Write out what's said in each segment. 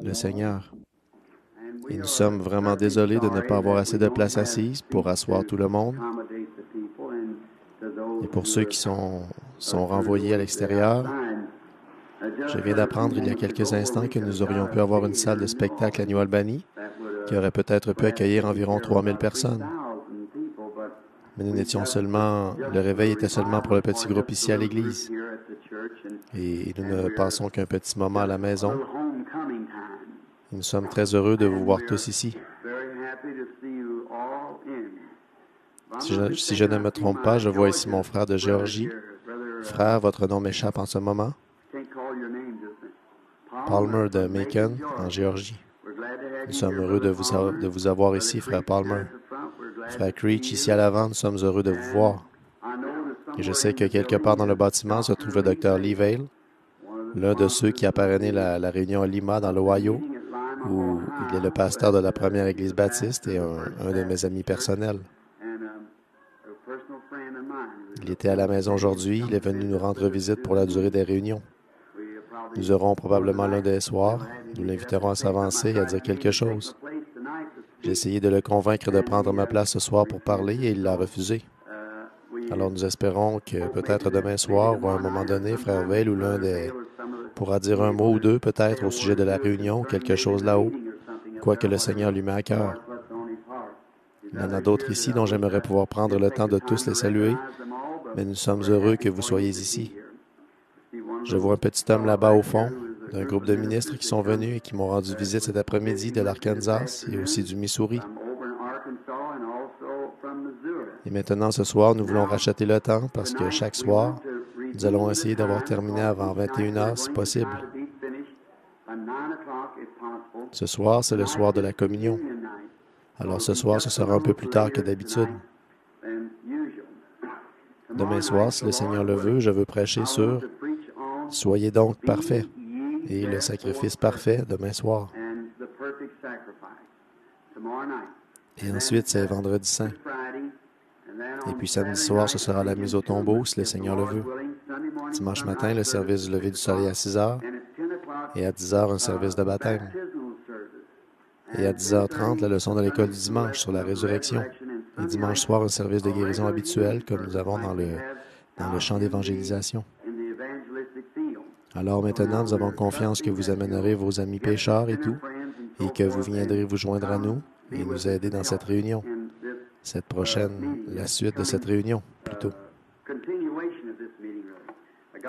le Seigneur. Et nous sommes vraiment désolés de ne pas avoir assez de place assise pour asseoir tout le monde. Et pour ceux qui sont renvoyés à l'extérieur, je viens d'apprendre il y a quelques instants que nous aurions pu avoir une salle de spectacle à New Albany qui aurait peut-être pu accueillir environ 3000 personnes. Mais nous n'étions seulement... Le réveil était seulement pour le petit groupe ici à l'église. Et nous ne passons qu'un petit moment à la maison. Et nous sommes très heureux de vous voir tous ici. Si je ne me trompe pas, je vois ici mon frère de Géorgie. Frère, votre nom m'échappe en ce moment. Palmer de Macon, en Géorgie. Nous sommes heureux de vous avoir ici, frère Palmer. Frère Creech, ici à l'avant, nous sommes heureux de vous voir. Et je sais que quelque part dans le bâtiment se trouve le docteur Lee Vail, l'un de ceux qui a parrainé la réunion à Lima, dans l'Ohio, où il est le pasteur de la première église baptiste et un de mes amis personnels. Il était à la maison aujourd'hui, il est venu nous rendre visite pour la durée des réunions. Nous aurons probablement l'un des soirs, nous l'inviterons à s'avancer et à dire quelque chose. J'ai essayé de le convaincre de prendre ma place ce soir pour parler et il l'a refusé. Alors nous espérons que peut-être demain soir ou à un moment donné, frère Vail ou l'un des pourra dire un mot ou deux peut-être au sujet de la réunion, quelque chose là-haut, quoi que le Seigneur lui met à cœur. Il y en a d'autres ici dont j'aimerais pouvoir prendre le temps de tous les saluer, mais nous sommes heureux que vous soyez ici. Je vois un petit homme là-bas au fond, d'un groupe de ministres qui sont venus et qui m'ont rendu visite cet après-midi de l'Arkansas et aussi du Missouri. Et maintenant, ce soir, nous voulons racheter le temps parce que chaque soir, nous allons essayer d'avoir terminé avant 21 heures si possible. Ce soir, c'est le soir de la communion. Alors ce soir, ce sera un peu plus tard que d'habitude. Demain soir, si le Seigneur le veut, je veux prêcher sur « Soyez donc parfaits » et le sacrifice parfait demain soir. Et ensuite, c'est Vendredi Saint. Et puis samedi soir, ce sera la mise au tombeau, si le Seigneur le veut. Dimanche matin, le service du lever du soleil à 6 heures. Et à 10 heures, un service de baptême. Et à 10h30, la leçon de l'école du dimanche sur la résurrection. Et dimanche soir, un service de guérison habituel, comme nous avons dans le champ d'évangélisation. Alors maintenant, nous avons confiance que vous amènerez vos amis pécheurs et tout, et que vous viendrez vous joindre à nous et nous aider dans cette réunion. La suite de cette réunion, plutôt.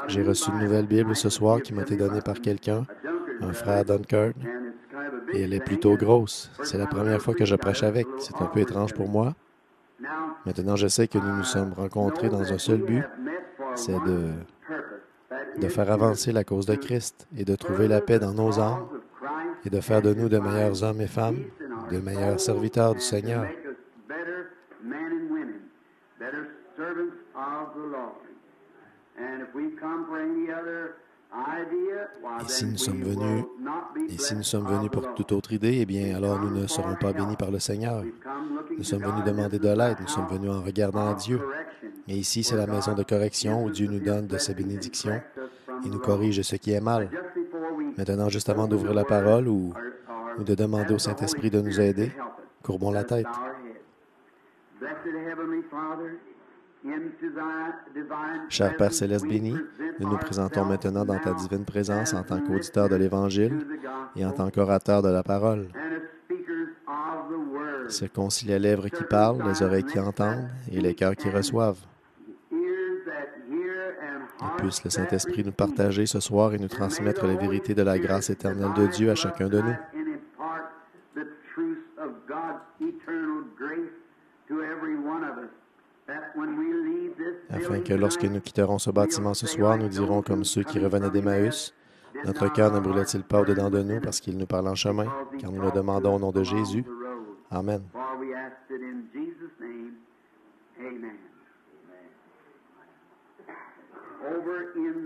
J'ai reçu une nouvelle Bible ce soir qui m'a été donnée par quelqu'un, un frère Dunkard, et elle est plutôt grosse. C'est la première fois que je prêche avec. C'est un peu étrange pour moi. Maintenant, je sais que nous nous sommes rencontrés dans un seul but, c'est de faire avancer la cause de Christ et de trouver la paix dans nos âmes et de faire de nous de meilleurs hommes et femmes, de meilleurs serviteurs du Seigneur. Et si nous sommes venus pour toute autre idée, eh bien, alors nous ne serons pas bénis par le Seigneur. Nous sommes venus demander de l'aide, nous sommes venus en regardant à Dieu. Et ici, c'est la maison de correction où Dieu nous donne de ses bénédictions et nous corrige ce qui est mal. Maintenant, juste avant d'ouvrir la parole ou de demander au Saint-Esprit de nous aider, courbons la tête. Cher Père Céleste béni, nous nous présentons maintenant dans ta divine présence en tant qu'auditeurs de l'Évangile et en tant qu'orateurs de la parole. Circoncis les lèvres qui parlent, les oreilles qui entendent et les cœurs qui reçoivent. Et puisse le Saint-Esprit nous partager ce soir et nous transmettre les vérités de la grâce éternelle de Dieu à chacun de nous. Afin que lorsque nous quitterons ce bâtiment ce soir, nous dirons comme ceux qui revenaient d'Emmaüs, « Notre cœur ne brûlait-il pas au-dedans de nous parce qu'il nous parle en chemin, car nous le demandons au nom de Jésus. » Amen.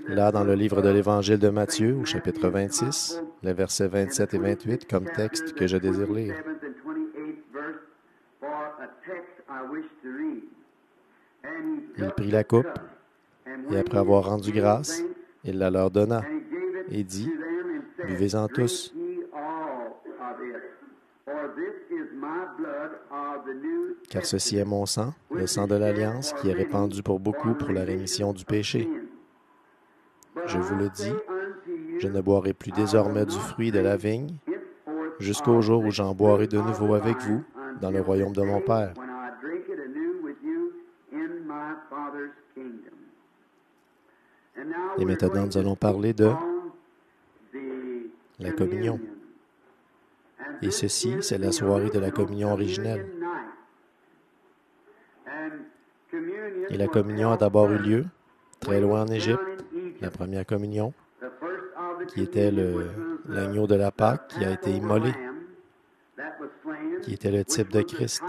Là, dans le livre de l'Évangile de Matthieu, au chapitre 26, les versets 27 et 28, comme texte que je désire lire. Il prit la coupe, et après avoir rendu grâce, il la leur donna, et dit, « Buvez-en tous, car ceci est mon sang, le sang de l'Alliance, qui est répandu pour beaucoup pour la rémission du péché. Je vous le dis, je ne boirai plus désormais du fruit de la vigne, jusqu'au jour où j'en boirai de nouveau avec vous dans le royaume de mon Père. Et maintenant, nous allons parler de la communion. Et ceci, c'est la soirée de la communion originelle. Et la communion a d'abord eu lieu, très loin en Égypte, la première communion, qui était l'agneau de la Pâque qui a été immolé, qui était le type de Christ.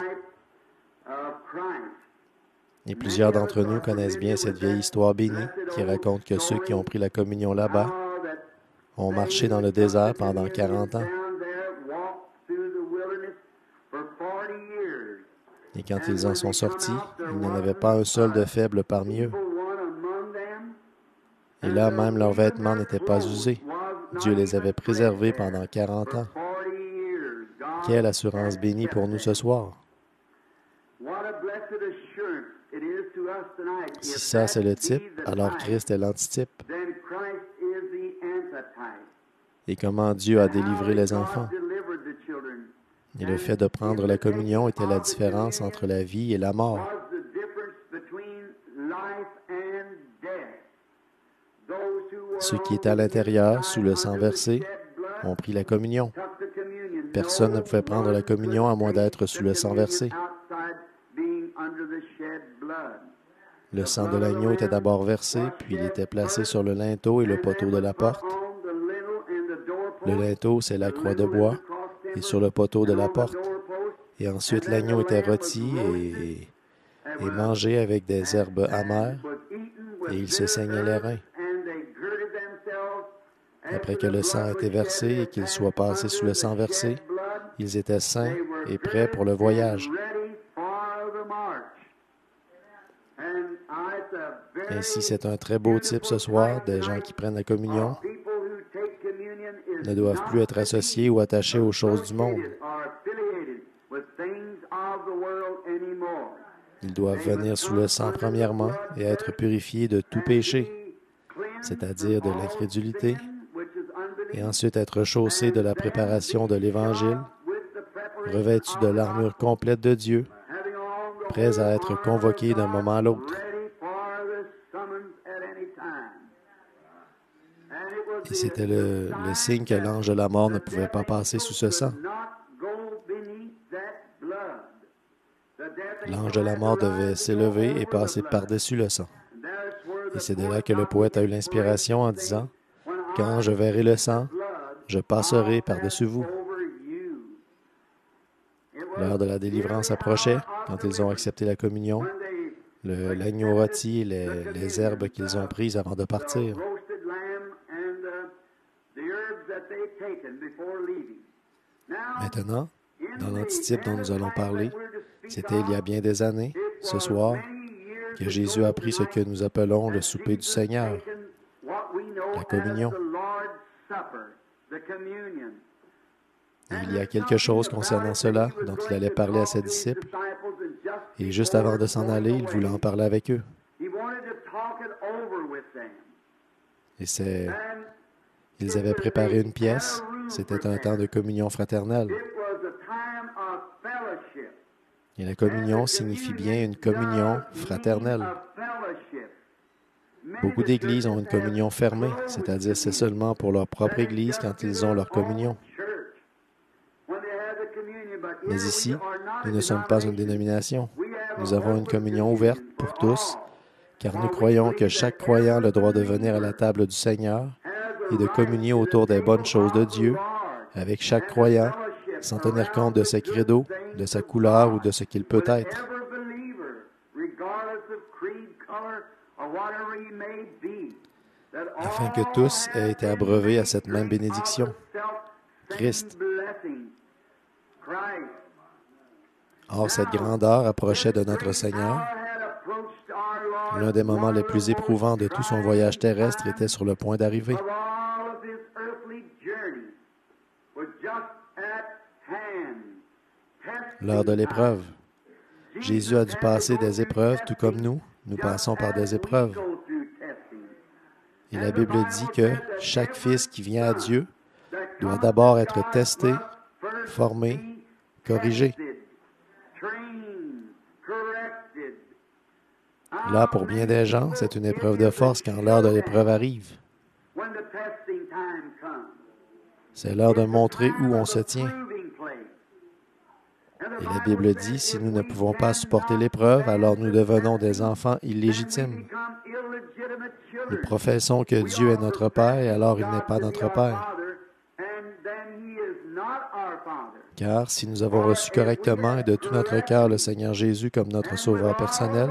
Et plusieurs d'entre nous connaissent bien cette vieille histoire bénie qui raconte que ceux qui ont pris la communion là-bas ont marché dans le désert pendant 40 ans. Et quand ils en sont sortis, il n'y en avait pas un seul de faible parmi eux. Et là, même leurs vêtements n'étaient pas usés. Dieu les avait préservés pendant 40 ans. Quelle assurance bénie pour nous ce soir! Si ça, c'est le type, alors Christ est l'antitype. Et comment Dieu a délivré les enfants. Et le fait de prendre la communion était la différence entre la vie et la mort. Ceux qui étaient à l'intérieur, sous le sang versé, ont pris la communion. Personne ne pouvait prendre la communion à moins d'être sous le sang versé. Le sang de l'agneau était d'abord versé, puis il était placé sur le linteau et le poteau de la porte. Le linteau, c'est la croix de bois, et sur le poteau de la porte. Et ensuite, l'agneau était rôti et mangé avec des herbes amères, et il se saignait les reins. Après que le sang ait été versé et qu'il soit passé sous le sang versé, ils étaient sains et prêts pour le voyage. Ainsi, c'est un très beau type ce soir des gens qui prennent la communion, ne doivent plus être associés ou attachés aux choses du monde. Ils doivent venir sous le sang premièrement et être purifiés de tout péché, c'est-à-dire de l'incrédulité, et ensuite être chaussés de la préparation de l'Évangile, revêtus de l'armure complète de Dieu, prêts à être convoqués d'un moment à l'autre. Et c'était le signe que l'ange de la mort ne pouvait pas passer sous ce sang. L'ange de la mort devait s'élever et passer par-dessus le sang. Et c'est de là que le poète a eu l'inspiration en disant « Quand je verrai le sang, je passerai par-dessus vous. » L'heure de la délivrance approchait quand ils ont accepté la communion, l'agneau rôti et les herbes qu'ils ont prises avant de partir. Maintenant, dans l'antitype dont nous allons parler, c'était il y a bien des années, ce soir, que Jésus a pris ce que nous appelons le souper du Seigneur, la communion. Et il y a quelque chose concernant cela dont il allait parler à ses disciples. Et juste avant de s'en aller, il voulait en parler avec eux. Et ils avaient préparé une pièce. C'était un temps de communion fraternelle. Et la communion signifie bien une communion fraternelle. Beaucoup d'églises ont une communion fermée, c'est-à-dire c'est seulement pour leur propre église quand ils ont leur communion. Mais ici, nous ne sommes pas une dénomination. Nous avons une communion ouverte pour tous, car nous croyons que chaque croyant a le droit de venir à la table du Seigneur et de communier autour des bonnes choses de Dieu avec chaque croyant, sans tenir compte de ses credos, de sa couleur ou de ce qu'il peut être. Afin que tous aient été abreuvés à cette même bénédiction. Christ. Or, cette grandeur approchait de notre Seigneur. L'un des moments les plus éprouvants de tout son voyage terrestre était sur le point d'arriver. L'heure de l'épreuve. Jésus a dû passer des épreuves, tout comme nous passons par des épreuves. Et la Bible dit que chaque fils qui vient à Dieu doit d'abord être testé, formé, corrigé. Là, pour bien des gens, c'est une épreuve de force quand l'heure de l'épreuve arrive. C'est l'heure de montrer où on se tient. Et la Bible dit, si nous ne pouvons pas supporter l'épreuve, alors nous devenons des enfants illégitimes. Nous professons que Dieu est notre Père, et alors il n'est pas notre Père. Car si nous avons reçu correctement et de tout notre cœur le Seigneur Jésus comme notre Sauveur personnel,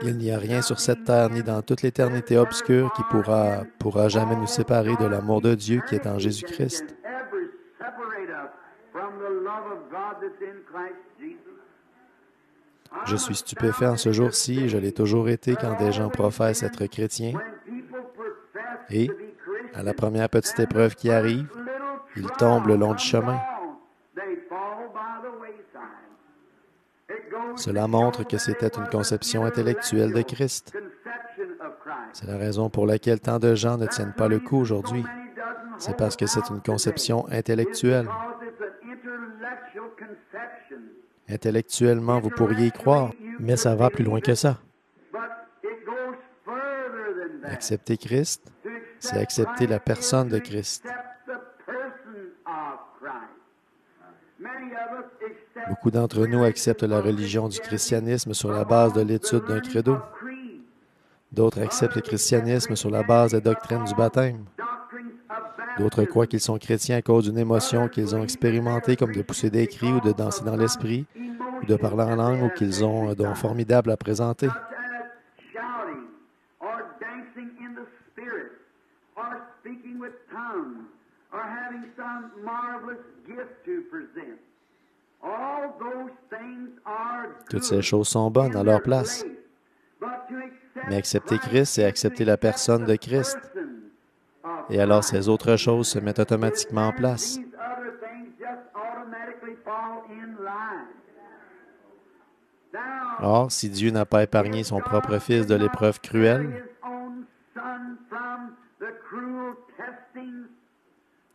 il n'y a rien sur cette terre ni dans toute l'éternité obscure qui pourra jamais nous séparer de l'amour de Dieu qui est en Jésus-Christ. Je suis stupéfait en ce jour-ci, et je l'ai toujours été quand des gens professent être chrétiens. Et, à la première petite épreuve qui arrive, ils tombent le long du chemin. Cela montre que c'était une conception intellectuelle de Christ. C'est la raison pour laquelle tant de gens ne tiennent pas le coup aujourd'hui. C'est parce que c'est une conception intellectuelle. Intellectuellement, vous pourriez y croire, mais ça va plus loin que ça. Accepter Christ, c'est accepter la personne de Christ. Beaucoup d'entre nous acceptent la religion du christianisme sur la base de l'étude d'un credo. D'autres acceptent le christianisme sur la base des doctrines du baptême. D'autres croient qu'ils sont chrétiens à cause d'une émotion qu'ils ont expérimentée, comme de pousser des cris ou de danser dans l'esprit, ou de parler en langue, ou qu'ils ont un don formidable à présenter. Toutes ces choses sont bonnes à leur place. Mais accepter Christ, c'est accepter la personne de Christ. Et alors ces autres choses se mettent automatiquement en place. Or, si Dieu n'a pas épargné son propre Fils de l'épreuve cruelle,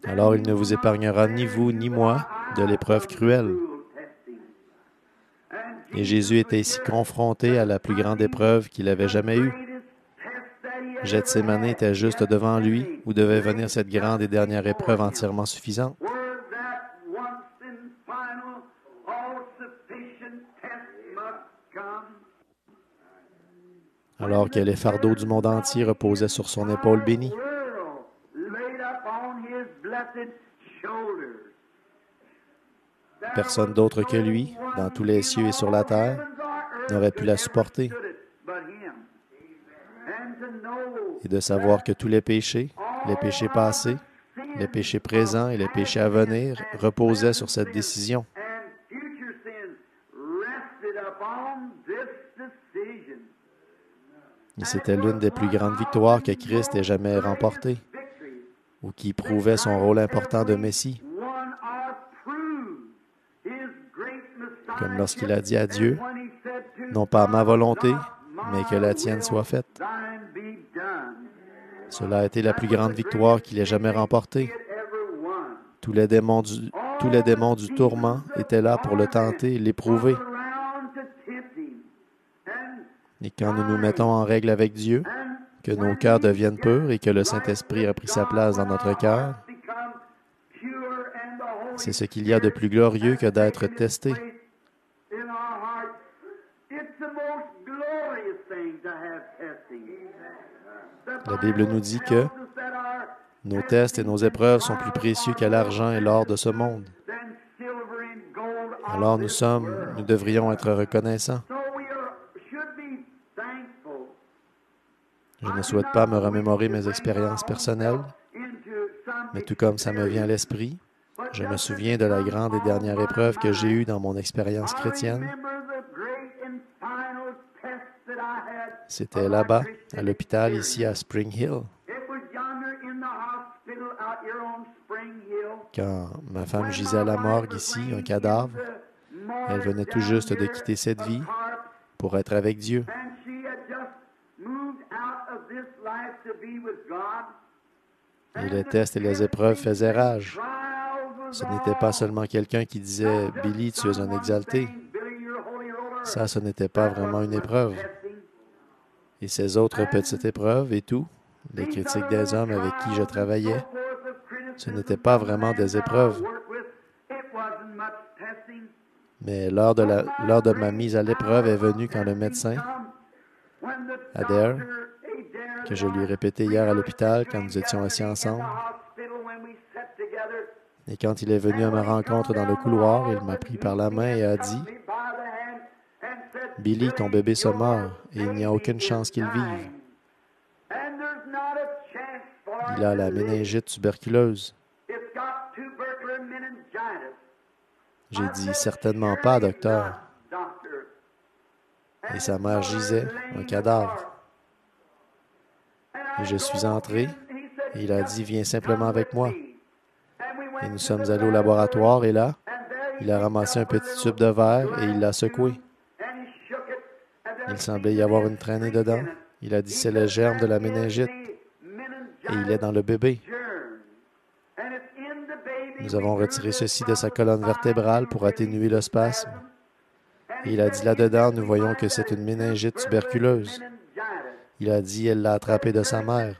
alors il ne vous épargnera ni vous ni moi de l'épreuve cruelle. Et Jésus était ici confronté à la plus grande épreuve qu'il avait jamais eue. Gethsémane était juste devant lui, où devait venir cette grande et dernière épreuve entièrement suffisante. Alors que les fardeaux du monde entier reposaient sur son épaule bénie. Personne d'autre que lui, dans tous les cieux et sur la terre, n'aurait pu la supporter. Et de savoir que tous les péchés passés, les péchés présents et les péchés à venir reposaient sur cette décision. Et c'était l'une des plus grandes victoires que Christ ait jamais remportées, ou qui prouvait son rôle important de Messie. Comme lorsqu'il a dit à Dieu, « Non pas ma volonté, mais que la tienne soit faite. » Cela a été la plus grande victoire qu'il ait jamais remportée. Tous les démons du tourment étaient là pour le tenter et l'éprouver. Et quand nous nous mettons en règle avec Dieu, que nos cœurs deviennent purs et que le Saint-Esprit a pris sa place dans notre cœur, c'est ce qu'il y a de plus glorieux que d'être testé. La Bible nous dit que nos tests et nos épreuves sont plus précieux que l'argent et l'or de ce monde. Alors nous devrions être reconnaissants. Je ne souhaite pas me remémorer mes expériences personnelles, mais tout comme ça me vient à l'esprit, je me souviens de la grande et dernière épreuve que j'ai eue dans mon expérience chrétienne. C'était là-bas, à l'hôpital, ici à Spring Hill. Quand ma femme gisait à la morgue ici, un cadavre, elle venait tout juste de quitter cette vie pour être avec Dieu. Et les tests et les épreuves faisaient rage. Ce n'était pas seulement quelqu'un qui disait « Billy, tu es un exalté ». Ça, ce n'était pas vraiment une épreuve. Et ces autres petites épreuves et tout, les critiques des hommes avec qui je travaillais, ce n'était pas vraiment des épreuves. Mais l'heure de ma mise à l'épreuve est venue quand le médecin, Adair, que je lui ai répété hier à l'hôpital quand nous étions assis ensemble, et quand il est venu à ma rencontre dans le couloir, il m'a pris par la main et a dit « Billy, ton bébé se meurt et il n'y a aucune chance qu'il vive. Il a la méningite tuberculeuse. » J'ai dit « Certainement pas, docteur. » Et sa mère gisait, un cadavre. Et je suis entré et il a dit « Viens simplement avec moi. » Et nous sommes allés au laboratoire et là, il a ramassé un petit tube de verre et il l'a secoué. Il semblait y avoir une traînée dedans. Il a dit « C'est le germe de la méningite. » Et il est dans le bébé. Nous avons retiré ceci de sa colonne vertébrale pour atténuer le spasme. Et il a dit là-dedans, nous voyons que c'est une méningite tuberculeuse. Il a dit, elle l'a attrapé de sa mère.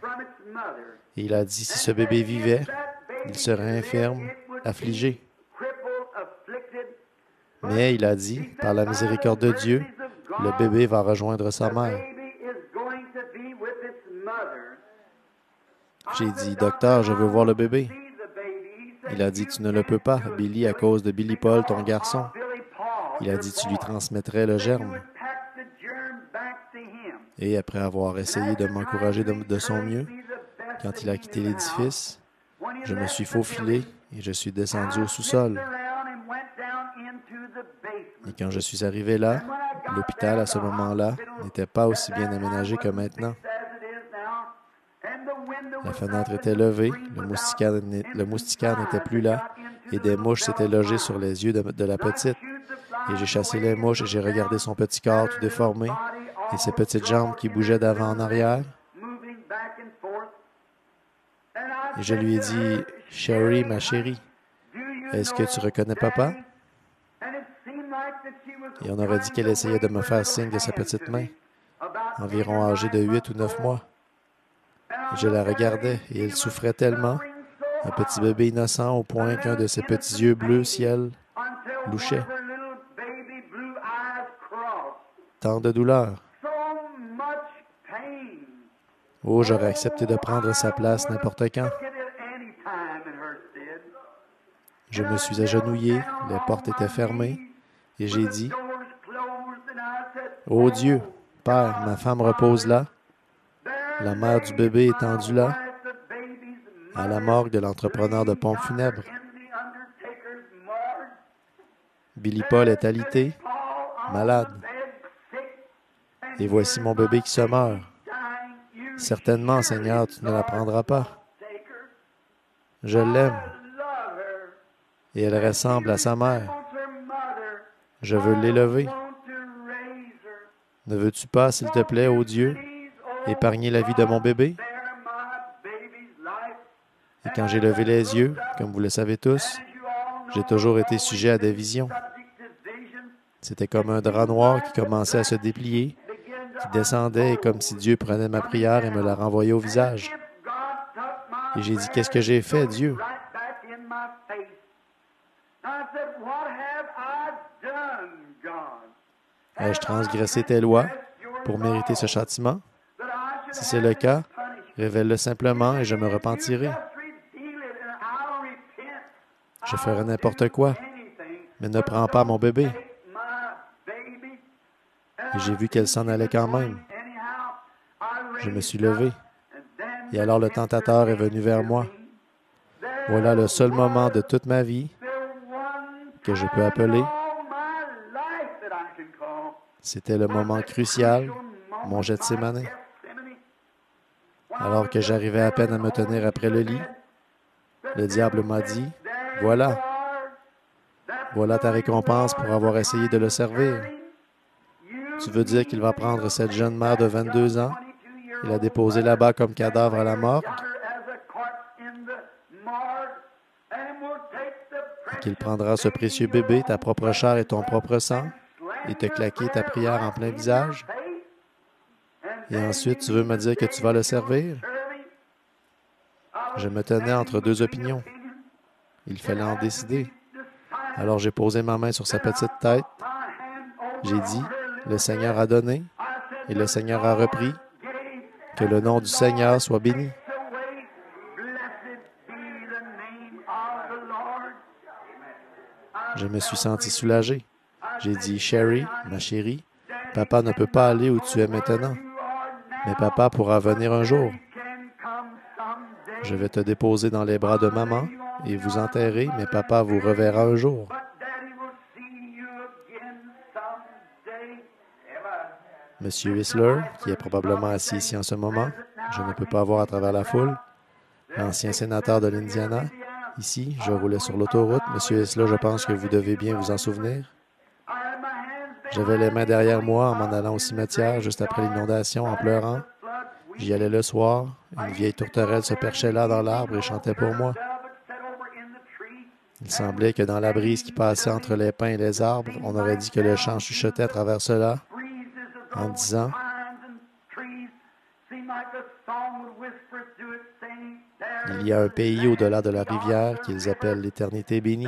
Et il a dit, si ce bébé vivait, il serait infirme, affligé. Mais il a dit, par la miséricorde de Dieu, le bébé va rejoindre sa mère. J'ai dit, docteur, je veux voir le bébé. Il a dit, tu ne le peux pas, Billy, à cause de Billy Paul, ton garçon. Il a dit, tu lui transmettrais le germe. Et après avoir essayé de m'encourager de son mieux, quand il a quitté l'édifice, je me suis faufilé et je suis descendu au sous-sol. Et quand je suis arrivé là, l'hôpital à ce moment-là n'était pas aussi bien aménagé que maintenant. La fenêtre était levée, le moustiquaire n'était plus là, et des mouches s'étaient logées sur les yeux de la petite. Et j'ai chassé les mouches et j'ai regardé son petit corps tout déformé et ses petites jambes qui bougeaient d'avant en arrière. Et je lui ai dit, « Sherry, ma chérie, est-ce que tu reconnais papa? » Et on aurait dit qu'elle essayait de me faire signe de sa petite main, environ âgée de 8 ou 9 mois. Et je la regardais et elle souffrait tellement, un petit bébé innocent au point qu'un de ses petits yeux bleus ciel louchait. Tant de douleur. Oh, j'aurais accepté de prendre sa place n'importe quand. Je me suis agenouillé, les portes étaient fermées, et j'ai dit, « Ô Dieu, Père, ma femme repose là, la mère du bébé est tendue là, à la morgue de l'entrepreneur de pompes funèbres. Billy Paul est alité, malade. Et voici mon bébé qui se meurt. Certainement, Seigneur, tu ne la prendras pas. Je l'aime. Et elle ressemble à sa mère. Je veux l'élever. Ne veux-tu pas, s'il te plaît, ô Dieu, épargner la vie de mon bébé? » Et quand j'ai levé les yeux, comme vous le savez tous, j'ai toujours été sujet à des visions. C'était comme un drap noir qui commençait à se déplier, qui descendait et comme si Dieu prenait ma prière et me la renvoyait au visage. Et j'ai dit, « Qu'est-ce que j'ai fait, Dieu? » Ai-je transgressé tes lois pour mériter ce châtiment? Si c'est le cas, révèle-le simplement et je me repentirai. Je ferai n'importe quoi, mais ne prends pas mon bébé. Et j'ai vu qu'elle s'en allait quand même. Je me suis levé. Et alors le tentateur est venu vers moi. Voilà le seul moment de toute ma vie que je peux appeler. C'était le moment crucial, mon Gethsémane. Alors que j'arrivais à peine à me tenir après le lit, le diable m'a dit, « Voilà. Voilà ta récompense pour avoir essayé de le servir. Tu veux dire qu'il va prendre cette jeune mère de 22 ans et la déposer là-bas comme cadavre à la morgue et qu'il prendra ce précieux bébé, ta propre chair et ton propre sang, et te claquer ta prière en plein visage? Et ensuite, tu veux me dire que tu vas le servir? Je me tenais entre deux opinions. Il fallait en décider. Alors j'ai posé ma main sur sa petite tête. J'ai dit, le Seigneur a donné et le Seigneur a repris. Que le nom du Seigneur soit béni. Je me suis senti soulagé. J'ai dit, Sherry, ma chérie, papa ne peut pas aller où tu es maintenant, mais papa pourra venir un jour. Je vais te déposer dans les bras de maman et vous enterrer, mais papa vous reverra un jour. Monsieur Whistler, qui est probablement assis ici en ce moment, je ne peux pas voir à travers la foule, l'ancien sénateur de l'Indiana, ici, je roulais sur l'autoroute. Monsieur Whistler, je pense que vous devez bien vous en souvenir. J'avais les mains derrière moi en m'en allant au cimetière juste après l'inondation en pleurant. J'y allais le soir. Une vieille tourterelle se perchait là dans l'arbre et chantait pour moi. Il semblait que dans la brise qui passait entre les pins et les arbres, on aurait dit que le chant chuchotait à travers cela en disant « Il y a un pays au-delà de la rivière qu'ils appellent l'éternité bénie.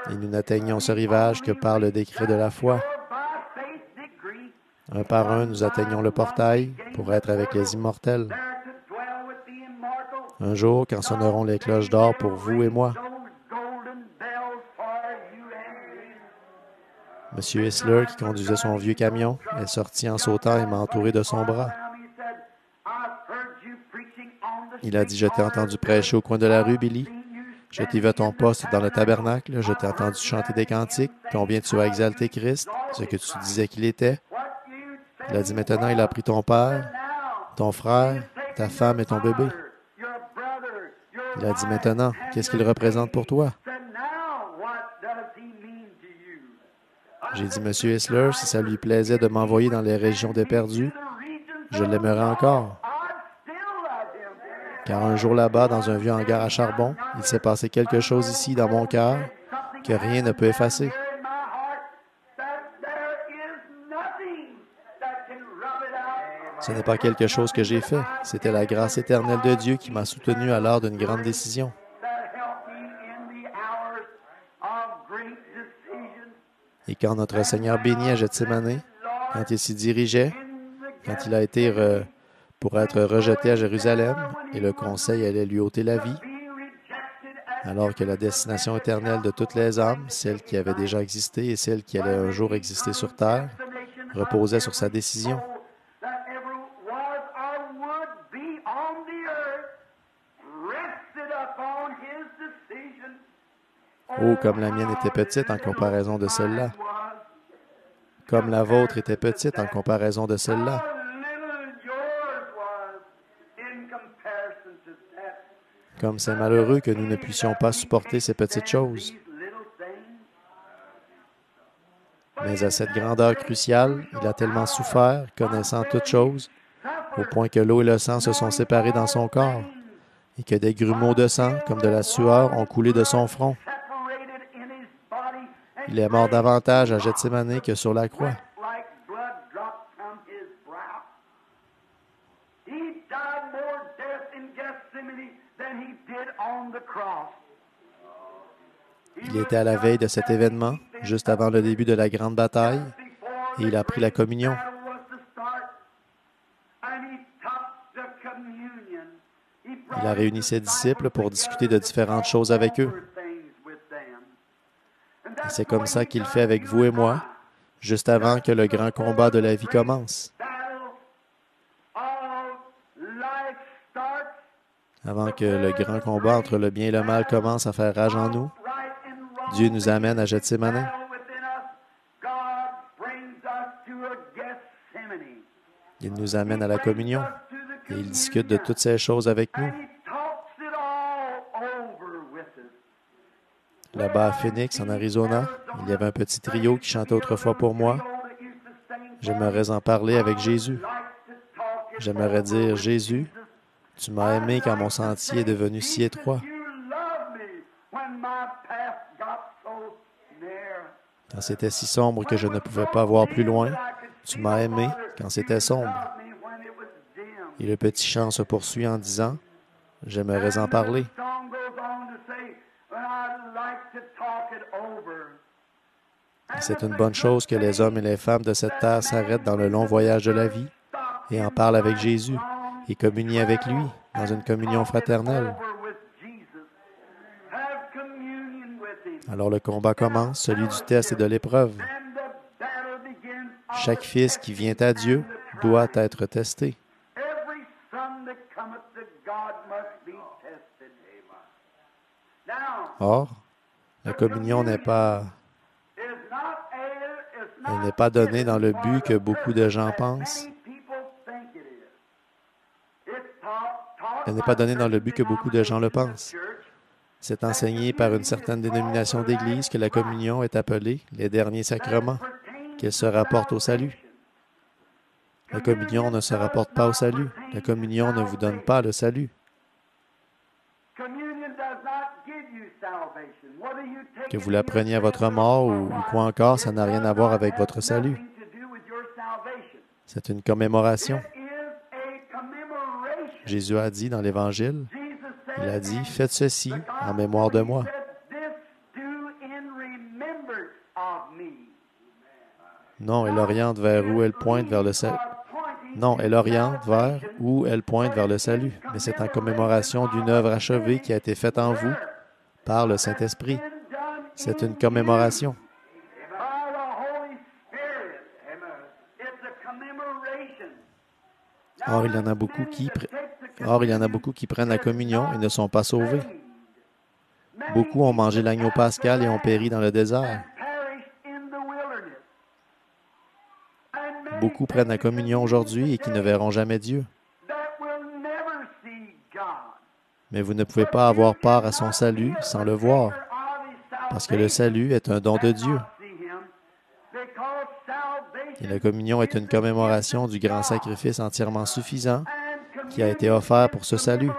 Et nous n'atteignons ce rivage que par le décret de la foi. Un par un, nous atteignons le portail pour être avec les immortels. Un jour, quand sonneront les cloches d'or pour vous et moi. » Monsieur Whistler, qui conduisait son vieux camion, est sorti en sautant et m'a entouré de son bras. Il a dit, « Je t'ai entendu prêcher au coin de la rue, Billy. Je t'ai vu à ton poste dans le tabernacle. Je t'ai entendu chanter des cantiques. Combien tu as exalté Christ, ce que tu disais qu'il était. » Il a dit, « Maintenant, il a pris ton père, ton frère, ta femme et ton bébé. » Il a dit, « Maintenant, qu'est-ce qu'il représente pour toi? » J'ai dit, « Monsieur Whistler, si ça lui plaisait de m'envoyer dans les régions des perdus, je l'aimerais encore. » Car un jour là-bas, dans un vieux hangar à charbon, il s'est passé quelque chose ici dans mon cœur que rien ne peut effacer. Ce n'est pas quelque chose que j'ai fait. C'était la grâce éternelle de Dieu qui m'a soutenu à l'heure d'une grande décision. Et quand notre Seigneur bénit à Gethsémané, quand il s'y dirigeait, quand il a été pour être rejeté à Jérusalem, et le conseil allait lui ôter la vie, alors que la destination éternelle de toutes les âmes, celle qui avait déjà existé et celle qui allait un jour exister sur terre, reposait sur sa décision. Oh, comme la mienne était petite en comparaison de celle-là. Comme la vôtre était petite en comparaison de celle-là. Comme c'est malheureux que nous ne puissions pas supporter ces petites choses. Mais à cette grandeur cruciale, il a tellement souffert, connaissant toutes choses, au point que l'eau et le sang se sont séparés dans son corps, et que des grumeaux de sang, comme de la sueur, ont coulé de son front. Il est mort davantage à Gethsémané que sur la croix. Il était à la veille de cet événement, juste avant le début de la grande bataille, et il a pris la communion. Il a réuni ses disciples pour discuter de différentes choses avec eux. Et c'est comme ça qu'il fait avec vous et moi, juste avant que le grand combat de la vie commence. Avant que le grand combat entre le bien et le mal commence à faire rage en nous, Dieu nous amène à Gethsémané. Il nous amène à la communion et il discute de toutes ces choses avec nous. Là-bas à Phoenix, en Arizona, il y avait un petit trio qui chantait autrefois pour moi. J'aimerais en parler avec Jésus. J'aimerais dire, Jésus, tu m'as aimé quand mon sentier est devenu si étroit. Quand c'était si sombre que je ne pouvais pas voir plus loin, tu m'as aimé quand c'était sombre. Et le petit chant se poursuit en disant, j'aimerais en parler. C'est une bonne chose que les hommes et les femmes de cette terre s'arrêtent dans le long voyage de la vie et en parlent avec Jésus et communient avec lui dans une communion fraternelle. Alors le combat commence, celui du test et de l'épreuve. Chaque fils qui vient à Dieu doit être testé. Or, la communion n'est pas donnée dans le but que beaucoup de gens pensent. Elle n'est pas donnée dans le but que beaucoup de gens le pensent. C'est enseigné par une certaine dénomination d'Église que la communion est appelée les derniers sacrements, qu'elle se rapporte au salut. La communion ne se rapporte pas au salut. La communion ne vous donne pas le salut. Que vous la preniez à votre mort ou quoi encore, ça n'a rien à voir avec votre salut. C'est une commémoration. Jésus a dit dans l'Évangile, il a dit, faites ceci en mémoire de moi. Non, elle oriente vers où elle pointe vers le salut. Non, elle oriente vers où elle pointe vers le salut. Mais c'est en commémoration d'une œuvre achevée qui a été faite en vous par le Saint-Esprit. C'est une commémoration. Or, il y en a beaucoup qui prennent la communion et ne sont pas sauvés. Beaucoup ont mangé l'agneau pascal et ont péri dans le désert. Beaucoup prennent la communion aujourd'hui et qui ne verront jamais Dieu. Mais vous ne pouvez pas avoir part à son salut sans le voir, parce que le salut est un don de Dieu. Et la communion est une commémoration du grand sacrifice entièrement suffisant qui a été offert pour ce salut.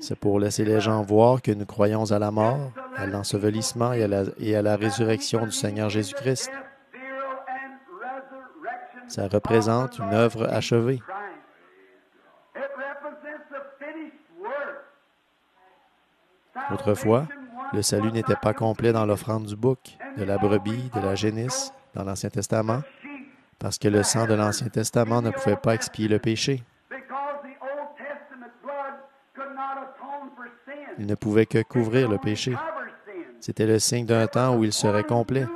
C'est pour laisser les gens voir que nous croyons à la mort, à l'ensevelissement et à la résurrection du Seigneur Jésus-Christ. Ça représente une œuvre achevée. Autrefois, le salut n'était pas complet dans l'offrande du bouc, de la brebis, de la génisse, dans l'Ancien Testament, parce que le sang de l'Ancien Testament ne pouvait pas expier le péché. Il ne pouvait que couvrir le péché. C'était le signe d'un temps où il serait complet.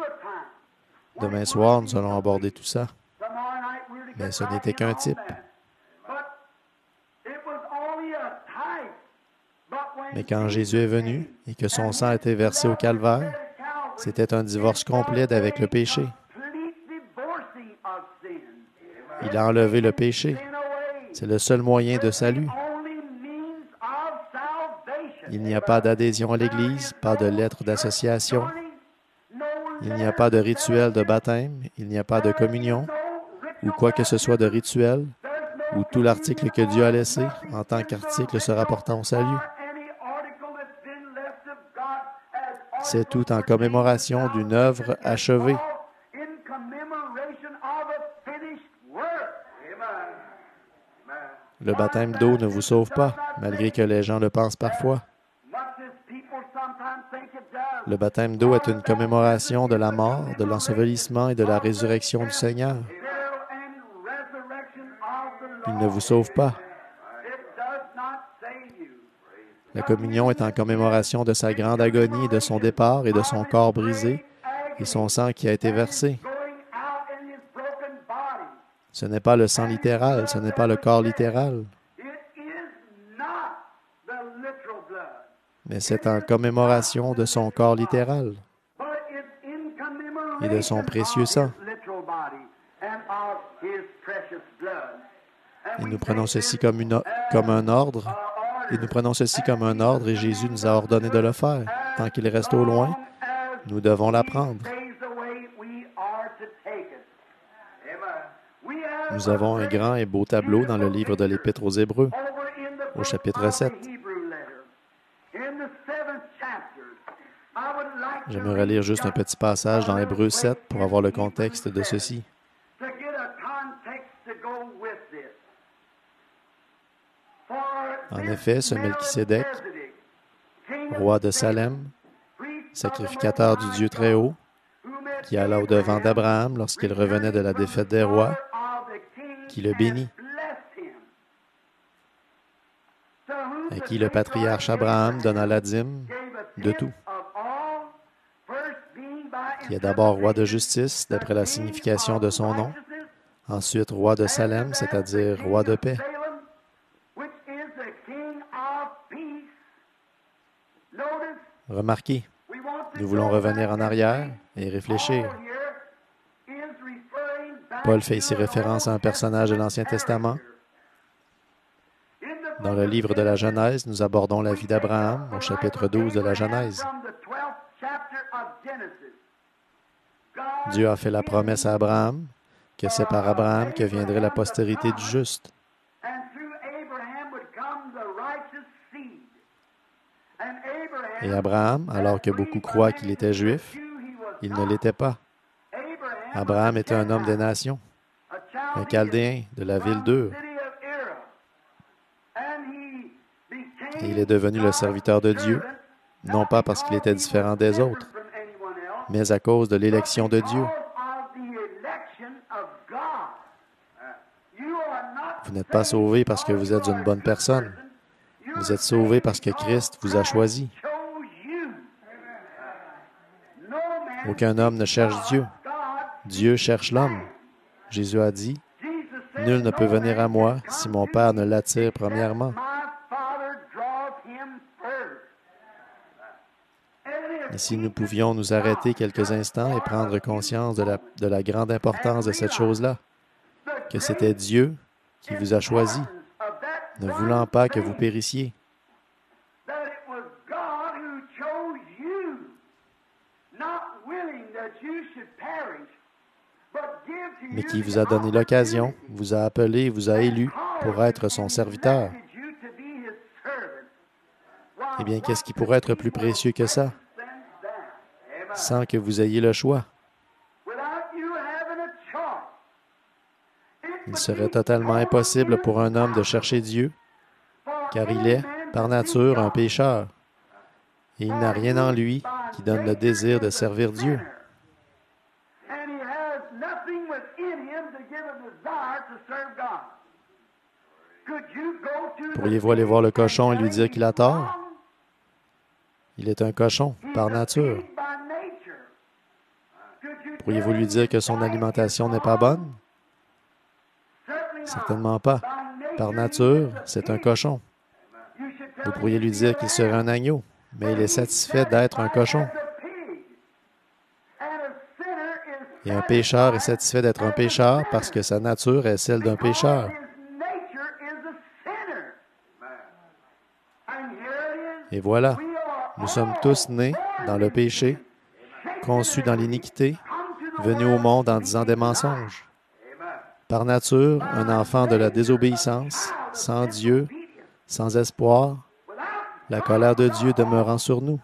Demain soir, nous allons aborder tout ça. Mais ce n'était qu'un type. Mais quand Jésus est venu et que son sang a été versé au calvaire, c'était un divorce complet avec le péché. Il a enlevé le péché. C'est le seul moyen de salut. Il n'y a pas d'adhésion à l'Église, pas de lettre d'association. Il n'y a pas de rituel de baptême, il n'y a pas de communion, ou quoi que ce soit de rituel, ou tout l'article que Dieu a laissé en tant qu'article se rapportant au salut. C'est tout en commémoration d'une œuvre achevée. Le baptême d'eau ne vous sauve pas, malgré que les gens le pensent parfois. Le baptême d'eau est une commémoration de la mort, de l'ensevelissement et de la résurrection du Seigneur. Il ne vous sauve pas. La communion est en commémoration de sa grande agonie et de son départ et de son corps brisé et son sang qui a été versé. Ce n'est pas le sang littéral, ce n'est pas le corps littéral. Mais c'est en commémoration de son corps littéral et de son précieux sang. Et nous prenons ceci comme un ordre. Et nous prenons ceci comme un ordre et Jésus nous a ordonné de le faire. Tant qu'il reste au loin, nous devons l'apprendre. Nous avons un grand et beau tableau dans le livre de l'Épître aux Hébreux, au chapitre 7. J'aimerais lire juste un petit passage dans Hébreux 7 pour avoir le contexte de ceci. En effet, ce Melchisédek, roi de Salem, sacrificateur du Dieu Très-Haut, qui alla au-devant d'Abraham lorsqu'il revenait de la défaite des rois, qui le bénit, à qui le patriarche Abraham donna la dîme de tout, qui est d'abord roi de justice, d'après la signification de son nom, ensuite roi de Salem, c'est-à-dire roi de paix. Remarquez, nous voulons revenir en arrière et réfléchir. Paul fait ici référence à un personnage de l'Ancien Testament. Dans le livre de la Genèse, nous abordons la vie d'Abraham au chapitre 12 de la Genèse. Dieu a fait la promesse à Abraham que c'est par Abraham que viendrait la postérité du juste. Et Abraham, alors que beaucoup croient qu'il était juif, il ne l'était pas. Abraham était un homme des nations, un Chaldéen de la ville d'Ur. Et il est devenu le serviteur de Dieu, non pas parce qu'il était différent des autres, mais à cause de l'élection de Dieu. Vous n'êtes pas sauvé parce que vous êtes une bonne personne. Vous êtes sauvé parce que Christ vous a choisi. Aucun homme ne cherche Dieu. Dieu cherche l'homme. Jésus a dit, « Nul ne peut venir à moi si mon Père ne l'attire premièrement. » Et si nous pouvions nous arrêter quelques instants et prendre conscience de la grande importance de cette chose-là, que c'était Dieu qui vous a choisi, ne voulant pas que vous périssiez. Mais qui vous a donné l'occasion, vous a appelé, vous a élu pour être son serviteur. Eh bien, qu'est-ce qui pourrait être plus précieux que ça, sans que vous ayez le choix? Il serait totalement impossible pour un homme de chercher Dieu, car il est, par nature, un pécheur, et il n'a rien en lui qui donne le désir de servir Dieu. Pourriez-vous aller voir le cochon et lui dire qu'il a tort? Il est un cochon, par nature. Pourriez-vous lui dire que son alimentation n'est pas bonne? Certainement pas. Par nature, c'est un cochon. Vous pourriez lui dire qu'il serait un agneau, mais il est satisfait d'être un cochon. Et un pécheur est satisfait d'être un pécheur parce que sa nature est celle d'un pécheur. Et voilà, nous sommes tous nés dans le péché, conçus dans l'iniquité, venus au monde en disant des mensonges. Par nature, un enfant de la désobéissance, sans Dieu, sans espoir, la colère de Dieu demeurant sur nous.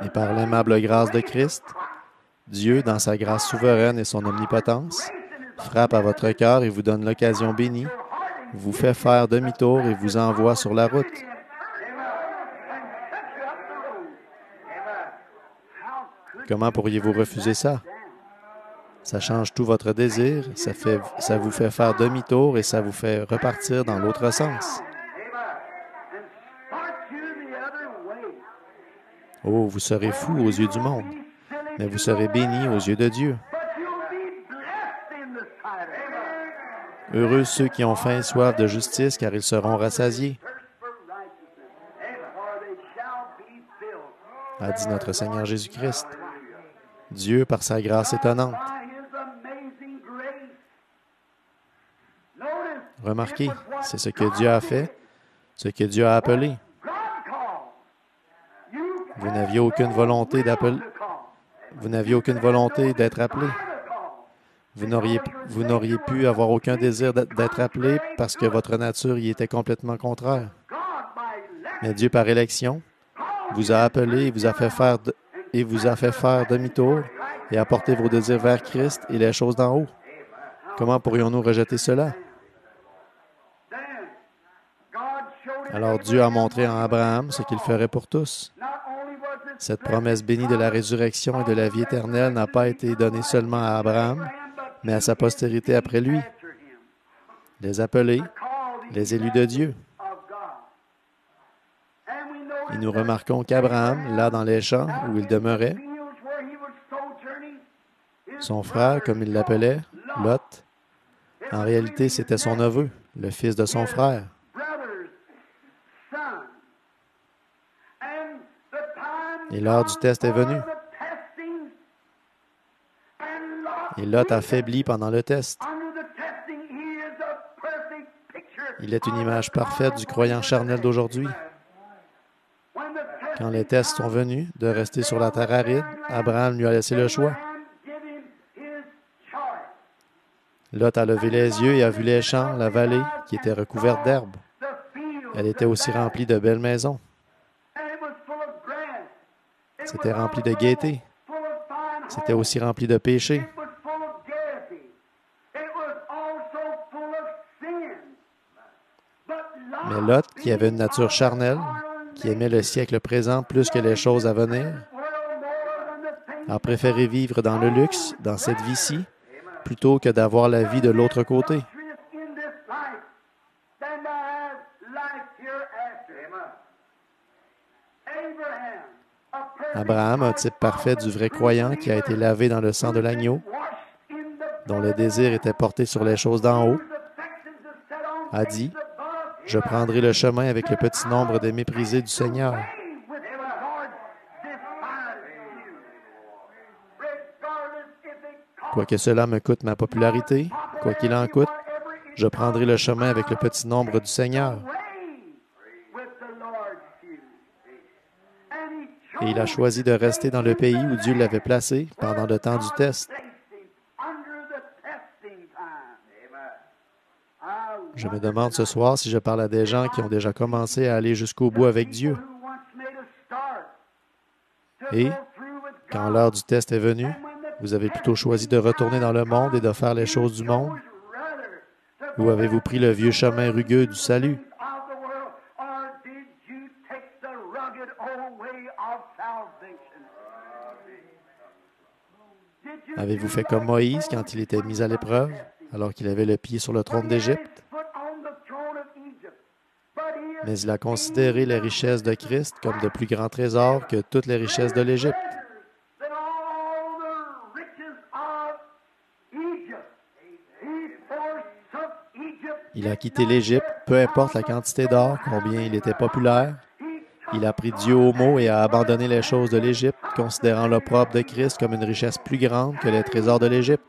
Et par l'aimable grâce de Christ, Dieu, dans sa grâce souveraine et son omnipotence, frappe à votre cœur et vous donne l'occasion bénie, vous fait faire demi-tour et vous envoie sur la route. Comment pourriez-vous refuser ça? Ça change tout votre désir, ça vous fait faire demi-tour et ça vous fait repartir dans l'autre sens. Oh, vous serez fou aux yeux du monde, mais vous serez béni aux yeux de Dieu. Heureux ceux qui ont faim et soif de justice, car ils seront rassasiés, a dit notre Seigneur Jésus-Christ. Dieu, par sa grâce étonnante. Remarquez, c'est ce que Dieu a fait, ce que Dieu a appelé. Vous n'aviez aucune volonté d'appeler. Vous n'aviez aucune volonté d'être appelé. Vous n'auriez pu avoir aucun désir d'être appelé parce que votre nature y était complètement contraire. Mais Dieu, par élection, vous a appelé et vous a fait faire demi-tour et apporter vos désirs vers Christ et les choses d'en haut. Comment pourrions-nous rejeter cela? Alors Dieu a montré en Abraham ce qu'il ferait pour tous. Cette promesse bénie de la résurrection et de la vie éternelle n'a pas été donnée seulement à Abraham, mais à sa postérité après lui, les appelés, les élus de Dieu. Et nous remarquons qu'Abraham, là dans les champs où il demeurait, son frère, comme il l'appelait, Lot, en réalité c'était son neveu, le fils de son frère. Et l'heure du test est venue. Et Lot a faibli pendant le test. Il est une image parfaite du croyant charnel d'aujourd'hui. Quand les tests sont venus de rester sur la terre aride, Abraham lui a laissé le choix. Lot a levé les yeux et a vu les champs, la vallée, qui était recouverte d'herbe. Elle était aussi remplie de belles maisons. C'était rempli de gaieté. C'était aussi rempli de péché. Mais Lot, qui avait une nature charnelle, qui aimait le siècle présent plus que les choses à venir, a préféré vivre dans le luxe, dans cette vie-ci, plutôt que d'avoir la vie de l'autre côté. Abraham, un type parfait du vrai croyant qui a été lavé dans le sang de l'agneau, dont le désir était porté sur les choses d'en haut, a dit, « Je prendrai le chemin avec le petit nombre des méprisés du Seigneur. » Quoique cela me coûte ma popularité, quoi qu'il en coûte, je prendrai le chemin avec le petit nombre du Seigneur. Et il a choisi de rester dans le pays où Dieu l'avait placé pendant le temps du test. Je me demande ce soir si je parle à des gens qui ont déjà commencé à aller jusqu'au bout avec Dieu. Et, quand l'heure du test est venue, vous avez plutôt choisi de retourner dans le monde et de faire les choses du monde? Ou avez-vous pris le vieux chemin rugueux du salut? Avez-vous fait comme Moïse quand il était mis à l'épreuve, alors qu'il avait le pied sur le trône d'Égypte? Mais il a considéré les richesses de Christ comme de plus grands trésors que toutes les richesses de l'Égypte. Il a quitté l'Égypte, peu importe la quantité d'or, combien il était populaire. Il a pris Dieu au mot et a abandonné les choses de l'Égypte, considérant l'opprobre de Christ comme une richesse plus grande que les trésors de l'Égypte.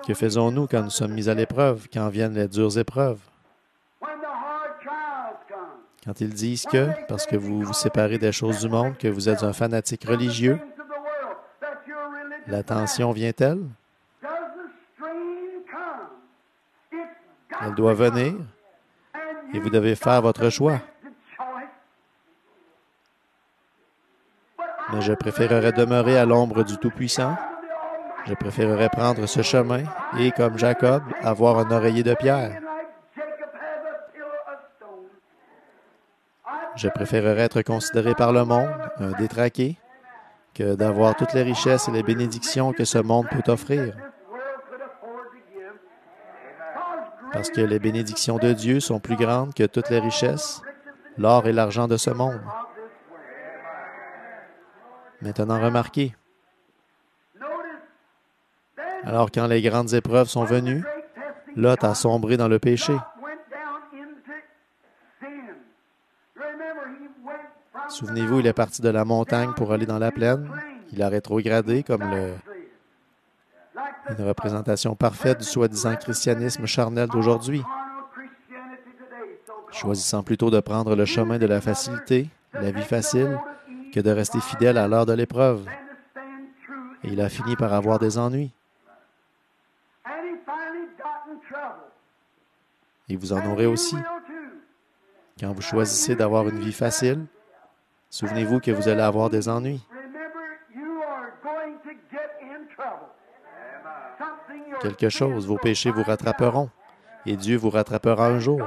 Que faisons-nous quand nous sommes mis à l'épreuve, quand viennent les dures épreuves? Quand ils disent que, parce que vous vous séparez des choses du monde, que vous êtes un fanatique religieux, la tension vient-elle? Elle doit venir et vous devez faire votre choix. Mais je préférerais demeurer à l'ombre du Tout-Puissant. Je préférerais prendre ce chemin et, comme Jacob, avoir un oreiller de pierre. Je préférerais être considéré par le monde, un détraqué, que d'avoir toutes les richesses et les bénédictions que ce monde peut offrir. Parce que les bénédictions de Dieu sont plus grandes que toutes les richesses, l'or et l'argent de ce monde. Maintenant, remarquez. Alors, quand les grandes épreuves sont venues, Lot a sombré dans le péché. Souvenez-vous, il est parti de la montagne pour aller dans la plaine. Il a rétrogradé comme une représentation parfaite du soi-disant christianisme charnel d'aujourd'hui, choisissant plutôt de prendre le chemin de la facilité, la vie facile, que de rester fidèle à l'heure de l'épreuve. Et il a fini par avoir des ennuis. Et vous en aurez aussi. Quand vous choisissez d'avoir une vie facile, souvenez-vous que vous allez avoir des ennuis. Quelque chose, vos péchés vous rattraperont, et Dieu vous rattrapera un jour.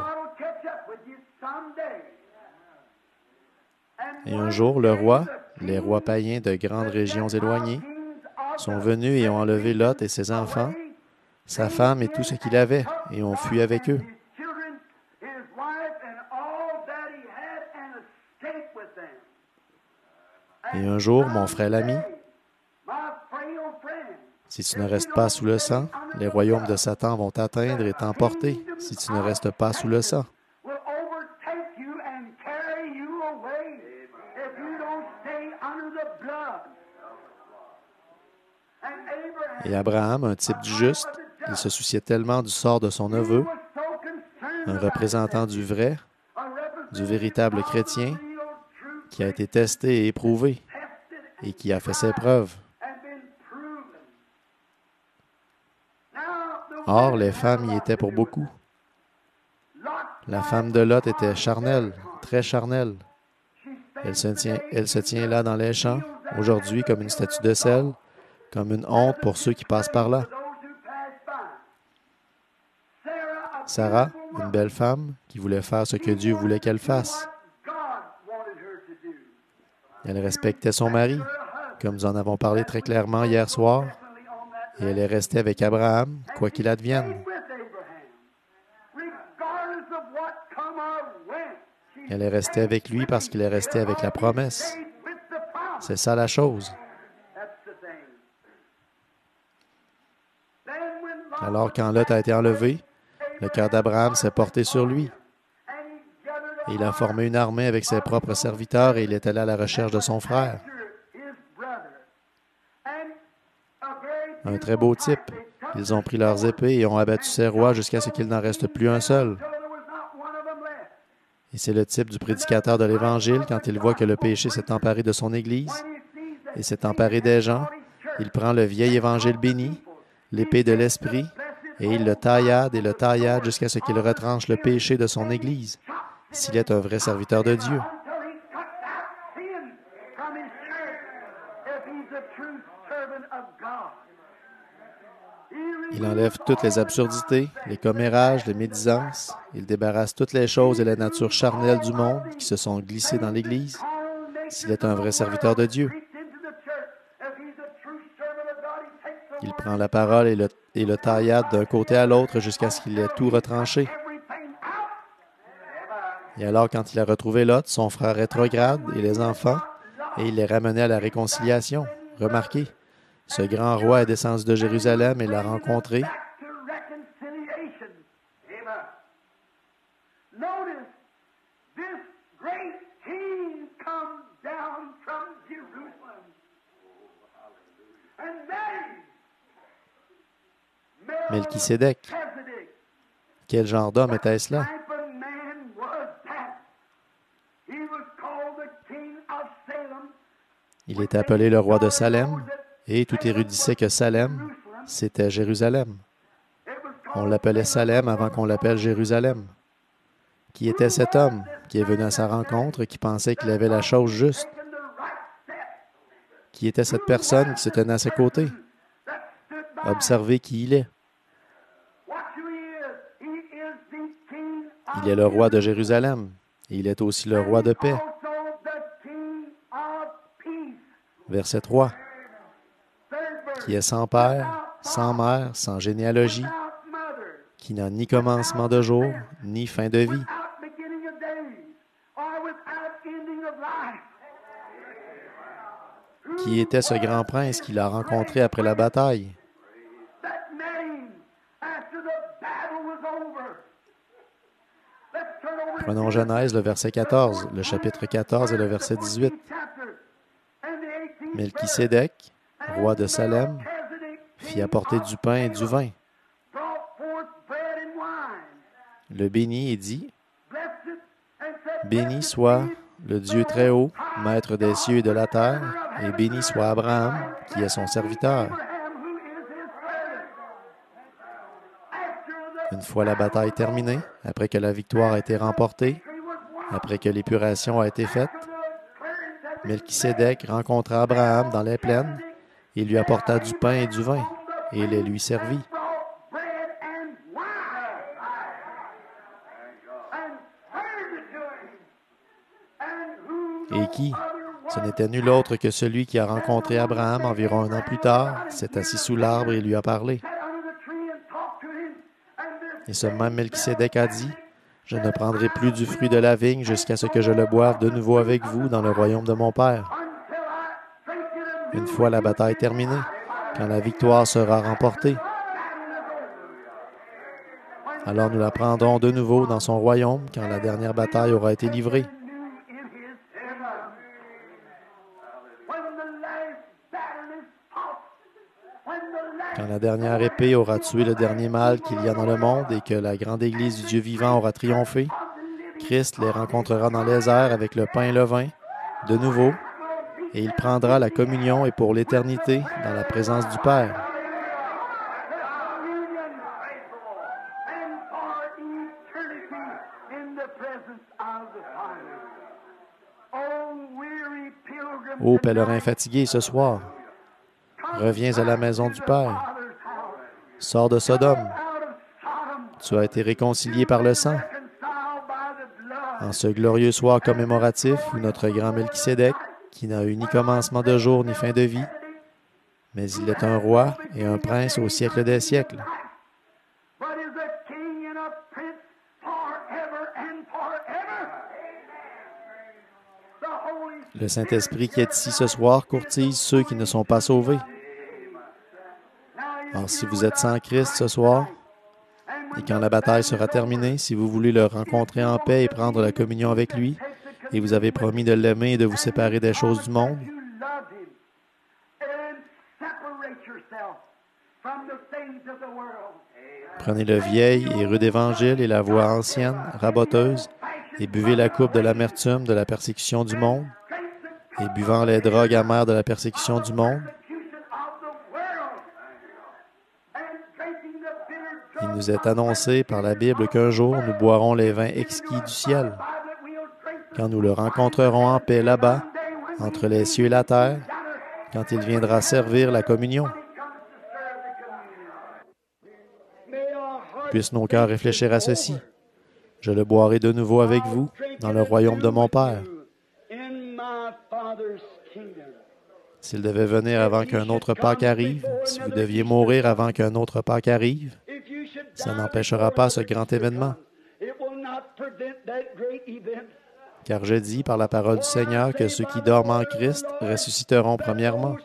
Et un jour, le roi, les rois païens de grandes régions éloignées, sont venus et ont enlevé Lot et ses enfants, sa femme et tout ce qu'il avait, et ont fui avec eux. Et un jour, mon frère l'ami, si tu ne restes pas sous le sang, les royaumes de Satan vont t'atteindre et t'emporter si tu ne restes pas sous le sang. Et Abraham, un type du juste, il se souciait tellement du sort de son neveu, un représentant du vrai, du véritable chrétien, qui a été testé et éprouvé, et qui a fait ses preuves. Or, les femmes y étaient pour beaucoup. La femme de Lot était charnelle, très charnelle. Elle se tient là dans les champs, aujourd'hui comme une statue de sel, comme une honte pour ceux qui passent par là. Sarah, une belle femme qui voulait faire ce que Dieu voulait qu'elle fasse. Elle respectait son mari, comme nous en avons parlé très clairement hier soir, et elle est restée avec Abraham, quoi qu'il advienne. Elle est restée avec lui parce qu'il est resté avec la promesse. C'est ça la chose. Alors, quand Lot a été enlevé, le cœur d'Abraham s'est porté sur lui. Et il a formé une armée avec ses propres serviteurs et il est allé à la recherche de son frère. Un très beau type. Ils ont pris leurs épées et ont abattu ses rois jusqu'à ce qu'il n'en reste plus un seul. Et c'est le type du prédicateur de l'Évangile, quand il voit que le péché s'est emparé de son Église et s'est emparé des gens, il prend le vieil Évangile béni, l'épée de l'Esprit, et il le taillade jusqu'à ce qu'il retranche le péché de son Église, s'il est un vrai serviteur de Dieu. Il enlève toutes les absurdités, les commérages, les médisances. Il débarrasse toutes les choses et la nature charnelle du monde qui se sont glissées dans l'Église, s'il est un vrai serviteur de Dieu. Il prend la parole et le taillade d'un côté à l'autre jusqu'à ce qu'il ait tout retranché. Et alors, quand il a retrouvé Lot, son frère rétrograde et les enfants, et il les ramenait à la réconciliation. Remarquez, ce grand roi est descendu de Jérusalem et l'a rencontré. Melchisédek. Quel genre d'homme était-ce là? Il est appelé le roi de Salem, et tout érudit sait que Salem, c'était Jérusalem. On l'appelait Salem avant qu'on l'appelle Jérusalem. Qui était cet homme qui est venu à sa rencontre et qui pensait qu'il avait la chose juste? Qui était cette personne qui se tenait à ses côtés? Observez qui il est. Il est le roi de Jérusalem, et il est aussi le roi de paix. Verset 3. Qui est sans père, sans mère, sans généalogie, qui n'a ni commencement de jour, ni fin de vie. Qui était ce grand prince qu'il a rencontré après la bataille? Prenons Genèse, le verset 14, le chapitre 14 et le verset 18. Melchisédek, roi de Salem, fit apporter du pain et du vin. Le bénit et dit, « Béni soit le Dieu très haut, maître des cieux et de la terre, et béni soit Abraham, qui est son serviteur. » Une fois la bataille terminée, après que la victoire a été remportée, après que l'épuration a été faite, Melchisédek rencontra Abraham dans les plaines et lui apporta du pain et du vin, et les lui servit. Et qui? Ce n'était nul autre que celui qui a rencontré Abraham environ 1 an plus tard, s'est assis sous l'arbre et lui a parlé. Et ce même Melchisédek a dit, « Je ne prendrai plus du fruit de la vigne jusqu'à ce que je le boive de nouveau avec vous dans le royaume de mon Père. » Une fois la bataille terminée, quand la victoire sera remportée, alors nous la prendrons de nouveau dans son royaume quand la dernière bataille aura été livrée. Quand la dernière épée aura tué le dernier mal qu'il y a dans le monde et que la grande Église du Dieu vivant aura triomphé, Christ les rencontrera dans les airs avec le pain et le vin, de nouveau, et il prendra la communion et pour l'éternité dans la présence du Père. Ô pèlerin fatigué ce soir, reviens à la maison du Père. Sors de Sodome. Tu as été réconcilié par le sang. En ce glorieux soir commémoratif où notre grand Melchisédek, qui n'a eu ni commencement de jour ni fin de vie, mais il est un roi et un prince au siècle des siècles. Le Saint-Esprit qui est ici ce soir courtise ceux qui ne sont pas sauvés. Alors, si vous êtes sans Christ ce soir, et quand la bataille sera terminée, si vous voulez le rencontrer en paix et prendre la communion avec lui, et vous avez promis de l'aimer et de vous séparer des choses du monde, prenez le vieil et rude évangile et la voie ancienne, raboteuse, et buvez la coupe de l'amertume de la persécution du monde, et buvant les drogues amères de la persécution du monde, il nous est annoncé par la Bible qu'un jour nous boirons les vins exquis du ciel, quand nous le rencontrerons en paix là-bas, entre les cieux et la terre, quand il viendra servir la communion. Puissent nos cœurs réfléchir à ceci. Je le boirai de nouveau avec vous dans le royaume de mon Père. S'il devait venir avant qu'un autre Pâques arrive, si vous deviez mourir avant qu'un autre Pâques arrive, ça n'empêchera pas ce grand événement. Car je dis par la parole du Seigneur que ceux qui dorment en Christ ressusciteront premièrement.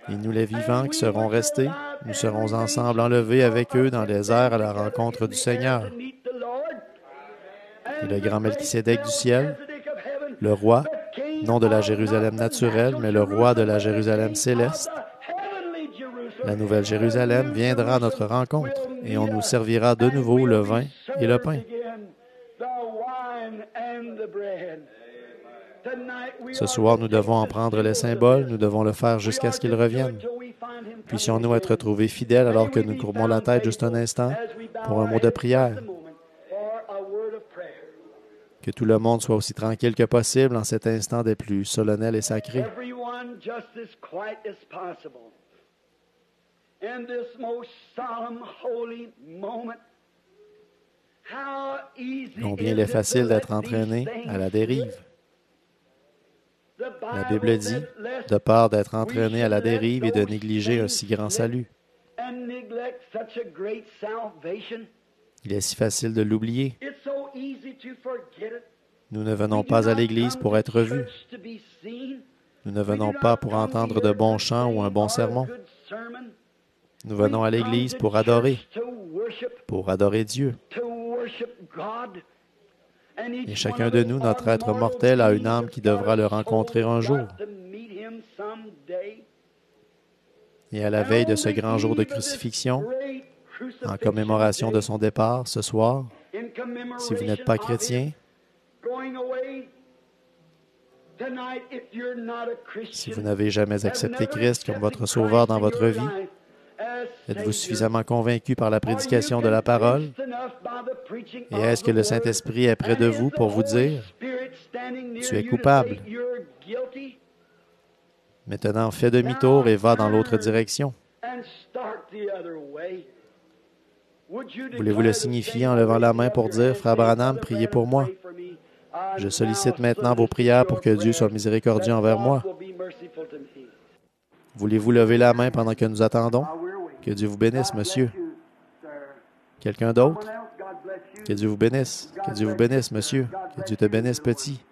Et nous les vivants qui serons restés, nous serons ensemble enlevés avec eux dans les airs à la rencontre du Seigneur. Et le grand Melchisédek du ciel, le roi, non de la Jérusalem naturelle, mais le roi de la Jérusalem céleste, la nouvelle Jérusalem viendra à notre rencontre et on nous servira de nouveau le vin et le pain. Ce soir, nous devons en prendre les symboles, nous devons le faire jusqu'à ce qu'il revienne. Puissions-nous être trouvés fidèles alors que nous courbons la tête juste un instant pour un mot de prière. Que tout le monde soit aussi tranquille que possible en cet instant des plus solennels et sacrés. Combien il est facile d'être entraîné à la dérive. La Bible dit, de peur d'être entraîné à la dérive et de négliger un si grand salut. Il est si facile de l'oublier. Nous ne venons pas à l'Église pour être vus. Nous ne venons pas pour entendre de bons chants ou un bon sermon. Nous venons à l'Église pour adorer Dieu. Et chacun de nous, notre être mortel, a une âme qui devra le rencontrer un jour. Et à la veille de ce grand jour de crucifixion, en commémoration de son départ ce soir, si vous n'êtes pas chrétien, si vous n'avez jamais accepté Christ comme votre sauveur dans votre vie, êtes-vous suffisamment convaincu par la prédication de la parole? Et est-ce que le Saint-Esprit est près de vous pour vous dire, « Tu es coupable. Maintenant, fais demi-tour et va dans l'autre direction. » Voulez-vous le signifier en levant la main pour dire, « Frère Branham, priez pour moi. Je sollicite maintenant vos prières pour que Dieu soit miséricordieux envers moi. » Voulez-vous lever la main pendant que nous attendons? Que Dieu vous bénisse, monsieur. Quelqu'un d'autre? Que Dieu vous bénisse. Que Dieu vous bénisse, monsieur. Que Dieu te bénisse, petit.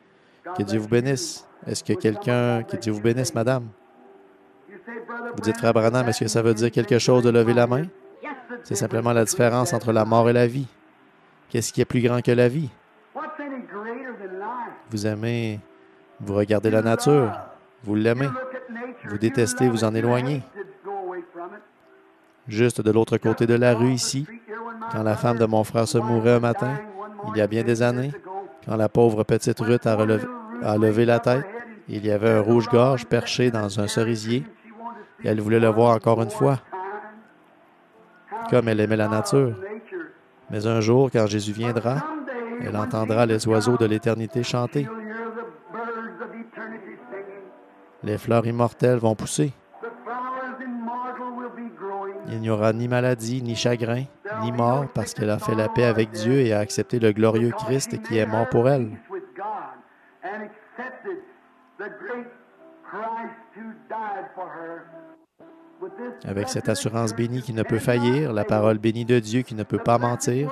Que Dieu vous bénisse. Est-ce que quelqu'un... Que Dieu vous bénisse, madame. Vous dites, Frère Branham, est-ce que ça veut dire quelque chose de lever la main? C'est simplement la différence entre la mort et la vie. Qu'est-ce qui est plus grand que la vie? Vous aimez... Vous regardez la nature. Vous l'aimez. Vous détestez vous en éloigner. Juste de l'autre côté de la rue, ici, quand la femme de mon frère se mourait un matin, il y a bien des années, quand la pauvre petite Ruth a levé la tête, il y avait un rouge-gorge perché dans un cerisier, et elle voulait le voir encore une fois, comme elle aimait la nature. Mais un jour, quand Jésus viendra, elle entendra les oiseaux de l'éternité chanter. Les fleurs immortelles vont pousser. Il n'y aura ni maladie, ni chagrin, ni mort, parce qu'elle a fait la paix avec Dieu et a accepté le glorieux Christ qui est mort pour elle. Avec cette assurance bénie qui ne peut faillir, la parole bénie de Dieu qui ne peut pas mentir,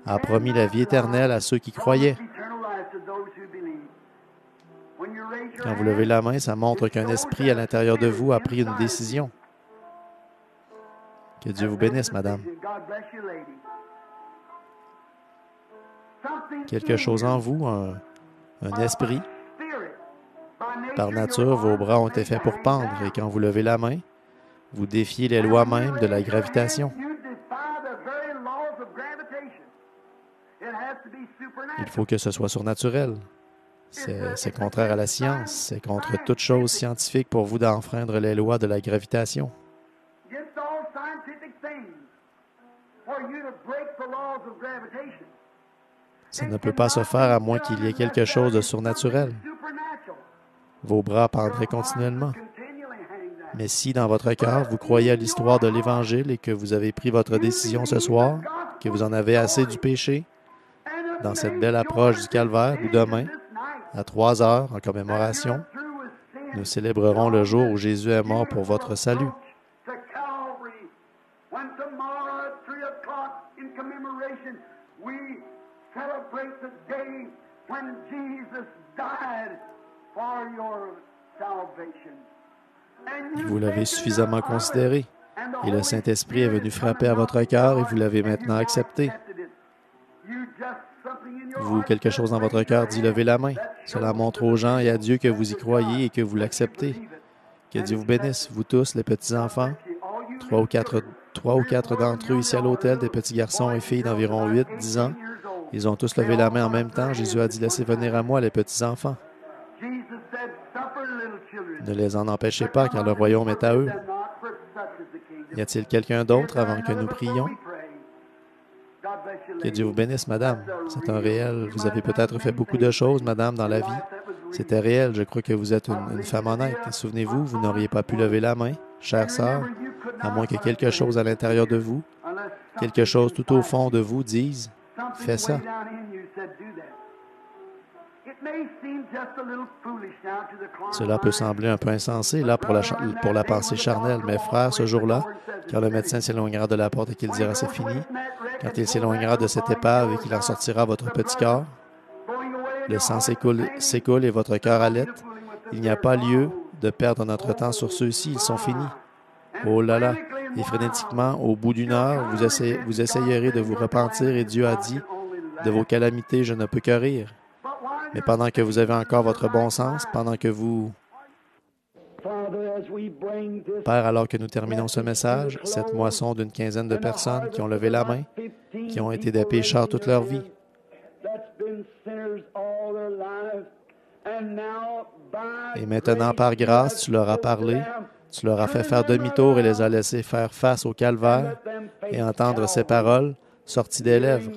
a promis la vie éternelle à ceux qui croyaient. Quand vous levez la main, ça montre qu'un esprit à l'intérieur de vous a pris une décision. Que Dieu vous bénisse, madame. Quelque chose en vous, un esprit. Par nature, vos bras ont été faits pour pendre, et quand vous levez la main, vous défiez les lois mêmes de la gravitation. Il faut que ce soit surnaturel. C'est contraire à la science. C'est contre toute chose scientifique pour vous d'enfreindre les lois de la gravitation. Ça ne peut pas se faire à moins qu'il y ait quelque chose de surnaturel. Vos bras pendraient continuellement. Mais si, dans votre cœur, vous croyez à l'histoire de l'Évangile et que vous avez pris votre décision ce soir, que vous en avez assez du péché, dans cette belle approche du calvaire, ou demain, à 3 heures, en commémoration, nous célébrerons le jour où Jésus est mort pour votre salut. Vous l'avez suffisamment considéré, et le Saint-Esprit est venu frapper à votre cœur et vous l'avez maintenant accepté. Vous, quelque chose dans votre cœur dit « Levez la main ». Cela montre aux gens et à Dieu que vous y croyez et que vous l'acceptez. Que Dieu vous bénisse, vous tous, les petits-enfants. 3 ou 4 d'entre eux ici à l'hôtel, des petits garçons et filles d'environ 8, 10 ans. Ils ont tous levé la main en même temps. Jésus a dit « Laissez venir à moi les petits-enfants ». Ne les en empêchez pas, car le royaume est à eux. Y a-t-il quelqu'un d'autre avant que nous prions? Que Dieu vous bénisse, madame. C'est un réel. Vous avez peut-être fait beaucoup de choses, madame, dans la vie. C'était réel. Je crois que vous êtes une femme honnête. Souvenez-vous, vous n'auriez pas pu lever la main, chère sœur, à moins que quelque chose à l'intérieur de vous, quelque chose tout au fond de vous dise « Fais ça ». Cela peut sembler un peu insensé, là, pour la pensée charnelle, mais frère, ce jour-là, quand le médecin s'éloignera de la porte et qu'il dira « C'est fini », quand il s'éloignera de cette épave et qu'il en sortira votre petit corps, le sang s'écoule et votre cœur allait. Il n'y a pas lieu de perdre notre temps sur ceux-ci, ils sont finis. Oh là là, Et frénétiquement, au bout d'une heure, vous essayerez de vous repentir et Dieu a dit, de vos calamités, je ne peux que rire. Mais pendant que vous avez encore votre bon sens, pendant que vous... Père, alors que nous terminons ce message, cette moisson d'une quinzaine de personnes qui ont levé la main, qui ont été des pécheurs toute leur vie, et maintenant, par grâce, tu leur as parlé, tu leur as fait faire demi-tour et les as laissés faire face au calvaire et entendre ces paroles sorties des lèvres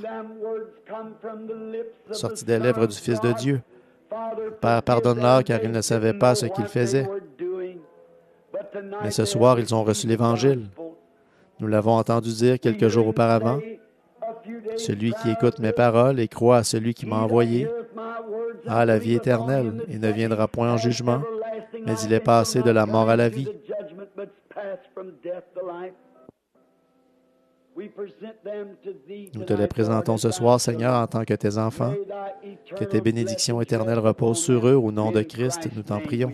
du Fils de Dieu. Père, pardonne-leur car ils ne savaient pas ce qu'ils faisaient. Mais ce soir, ils ont reçu l'Évangile. Nous l'avons entendu dire quelques jours auparavant. Celui qui écoute mes paroles et croit à celui qui m'a envoyé a la vie éternelle et ne viendra point en jugement, mais il est passé de la mort à la vie. Nous te les présentons ce soir, Seigneur, en tant que tes enfants. Que tes bénédictions éternelles reposent sur eux. Au nom de Christ, nous t'en prions.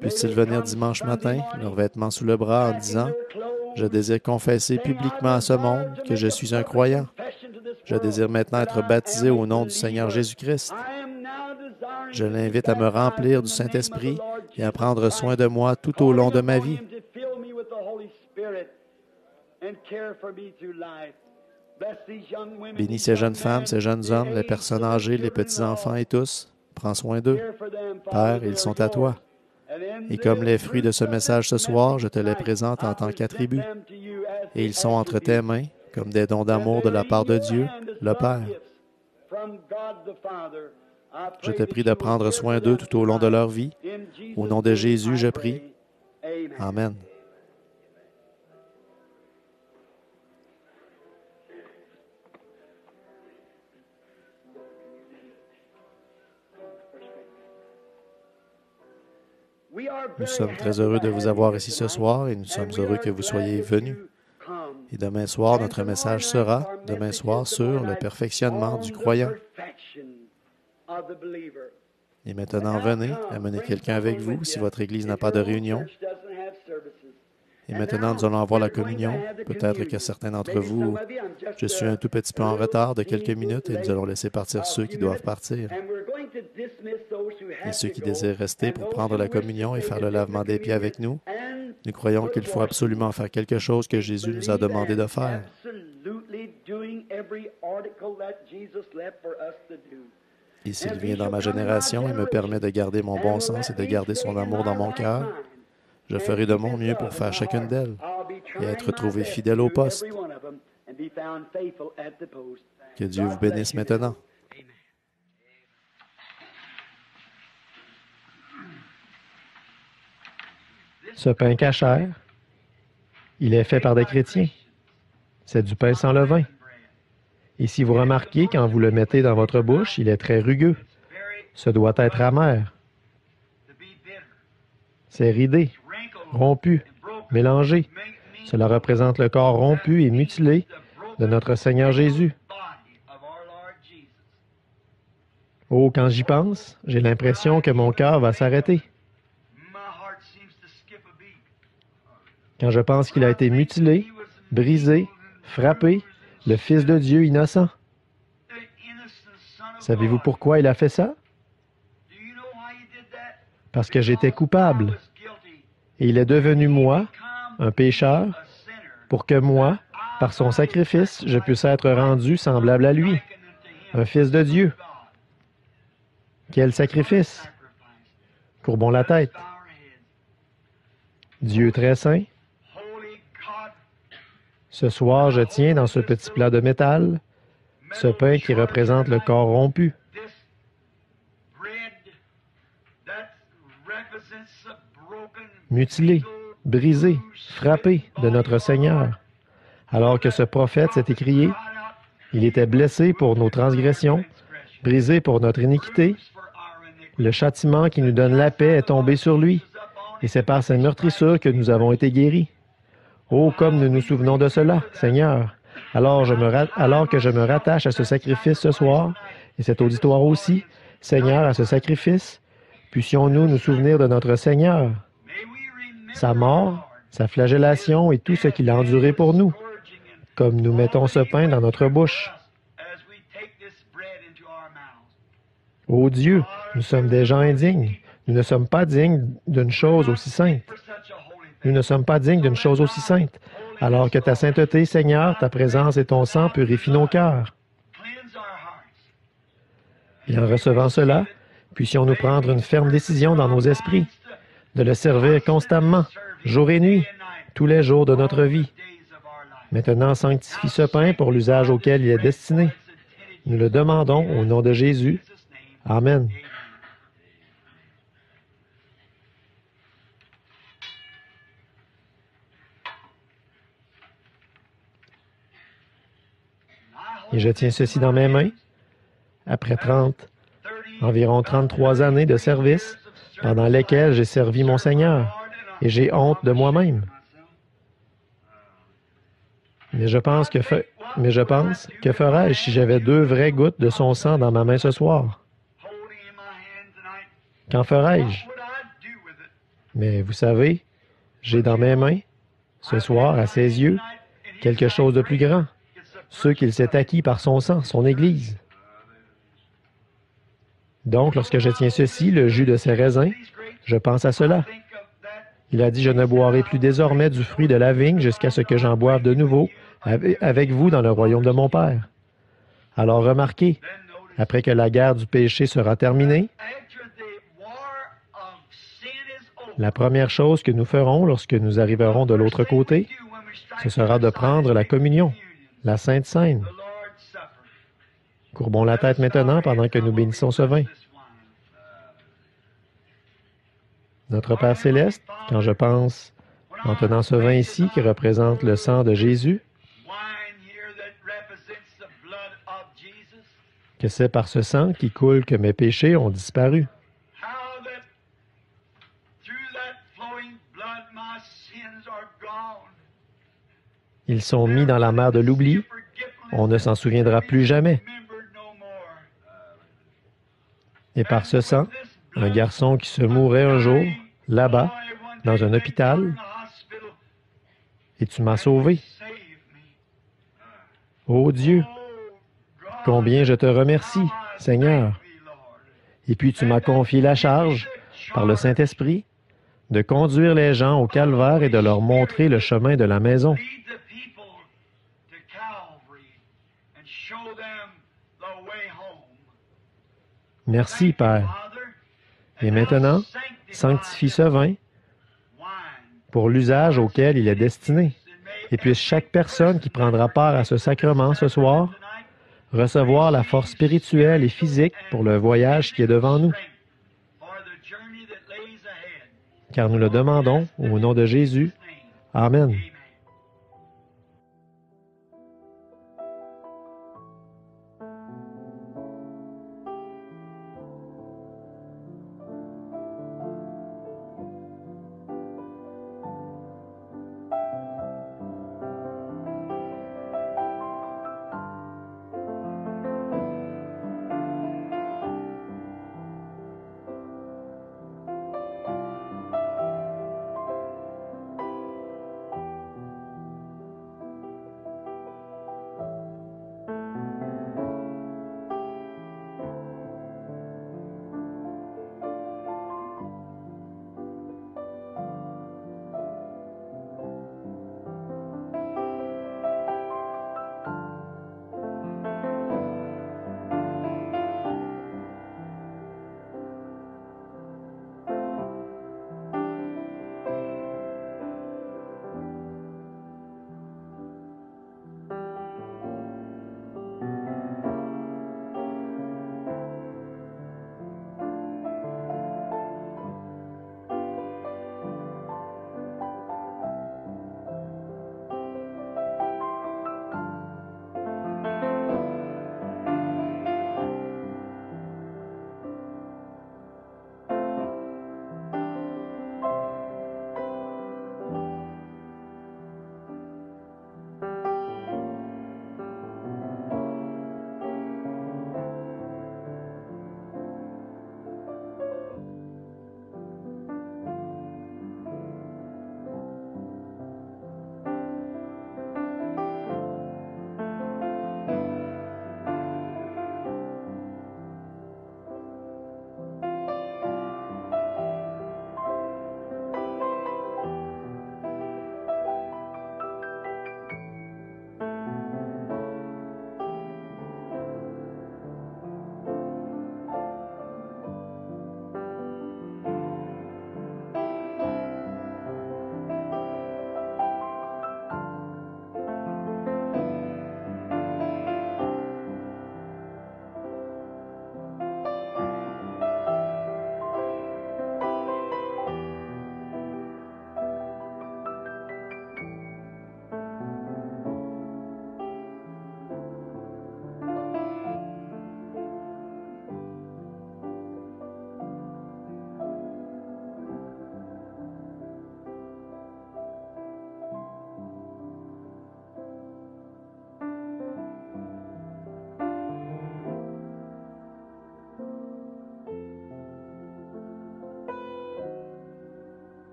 Puissent-ils venir dimanche matin, leurs vêtements sous le bras, en disant « Je désire confesser publiquement à ce monde que je suis un croyant. Je désire maintenant être baptisé au nom du Seigneur Jésus-Christ. Je l'invite à me remplir du Saint-Esprit et à prendre soin de moi tout au long de ma vie. » Bénis ces jeunes femmes, ces jeunes hommes, les personnes âgées, les petits-enfants et tous. Prends soin d'eux. Père, ils sont à toi. Et comme les fruits de ce message ce soir, je te les présente en tant qu'attributs. Et ils sont entre tes mains, comme des dons d'amour de la part de Dieu, le Père. Je te prie de prendre soin d'eux tout au long de leur vie. Au nom de Jésus, je prie. Amen. Nous sommes très heureux de vous avoir ici ce soir et nous sommes heureux que vous soyez venus. Et demain soir, notre message sera, demain soir, sur le perfectionnement du croyant. Et maintenant, venez, amenez quelqu'un avec vous si votre Église n'a pas de réunion. Et maintenant, nous allons avoir la communion. Peut-être que certains d'entre vous, je suis un tout petit peu en retard de quelques minutes et nous allons laisser partir ceux qui doivent partir. Et ceux qui désirent rester pour prendre la communion et faire le lavement des pieds avec nous, nous croyons qu'il faut absolument faire quelque chose que Jésus nous a demandé de faire. Et s'il vient dans ma génération et me permet de garder mon bon sens et de garder son amour dans mon cœur, je ferai de mon mieux pour faire chacune d'elles et être trouvé fidèle au poste. Que Dieu vous bénisse maintenant. Ce pain cachère, il est fait par des chrétiens. C'est du pain sans levain. Et si vous remarquez, quand vous le mettez dans votre bouche, il est très rugueux. Ce doit être amer. C'est ridé, rompu, mélangé. Cela représente le corps rompu et mutilé de notre Seigneur Jésus. Oh, quand j'y pense, j'ai l'impression que mon cœur va s'arrêter. Quand je pense qu'il a été mutilé, brisé, frappé, le Fils de Dieu innocent. Savez-vous pourquoi il a fait ça? Parce que j'étais coupable. Et il est devenu moi, un pécheur, pour que moi, par son sacrifice, je puisse être rendu semblable à lui, un Fils de Dieu. Quel sacrifice! Courbons la tête. Dieu très saint, ce soir, je tiens dans ce petit plat de métal ce pain qui représente le corps rompu. Mutilé, brisé, frappé de notre Seigneur. Alors que ce prophète s'est écrié, il était blessé pour nos transgressions, brisé pour notre iniquité. Le châtiment qui nous donne la paix est tombé sur lui, et c'est par ses meurtrissures que nous avons été guéris. Oh, comme nous nous souvenons de cela, Seigneur, alors que je me rattache à ce sacrifice ce soir, et cet auditoire aussi, Seigneur, à ce sacrifice, puissions-nous nous souvenir de notre Seigneur, sa mort, sa flagellation et tout ce qu'il a enduré pour nous, comme nous mettons ce pain dans notre bouche. Ô Dieu, nous sommes des gens indignes. Nous ne sommes pas dignes d'une chose aussi sainte. Nous ne sommes pas dignes d'une chose aussi sainte, alors que ta sainteté, Seigneur, ta présence et ton sang purifient nos cœurs. Et en recevant cela, puissions-nous prendre une ferme décision dans nos esprits, de le servir constamment, jour et nuit, tous les jours de notre vie. Maintenant, sanctifie ce pain pour l'usage auquel il est destiné. Nous le demandons au nom de Jésus. Amen. Et je tiens ceci dans mes mains. Après environ 33 années de service, pendant lesquelles j'ai servi mon Seigneur, et j'ai honte de moi-même. Mais je pense que ferais-je si j'avais 2 vraies gouttes de son sang dans ma main ce soir? Qu'en ferais-je? Mais vous savez, j'ai dans mes mains, ce soir, à ses yeux, quelque chose de plus grand, ce qu'il s'est acquis par son sang, son Église. Donc, lorsque je tiens ceci, le jus de ces raisins, je pense à cela. Il a dit, je ne boirai plus désormais du fruit de la vigne jusqu'à ce que j'en boive de nouveau avec vous dans le royaume de mon Père. Alors remarquez, après que la guerre du péché sera terminée, la première chose que nous ferons lorsque nous arriverons de l'autre côté, ce sera de prendre la communion, la Sainte Seine. Courbons la tête maintenant pendant que nous bénissons ce vin. Notre Père céleste, quand je pense, en tenant ce vin ici qui représente le sang de Jésus, que c'est par ce sang qui coule que mes péchés ont disparu. Ils sont mis dans la mer de l'oubli. On ne s'en souviendra plus jamais. Et par ce sang, un garçon qui se mourait un jour, là-bas, dans un hôpital, et tu m'as sauvé. Ô Dieu, combien je te remercie, Seigneur. Et puis tu m'as confié la charge, par le Saint-Esprit, de conduire les gens au calvaire et de leur montrer le chemin de la maison. Merci, Père. Et maintenant, sanctifie ce vin pour l'usage auquel il est destiné. Et puisse chaque personne qui prendra part à ce sacrement ce soir recevoir la force spirituelle et physique pour le voyage qui est devant nous. Car nous le demandons au nom de Jésus. Amen.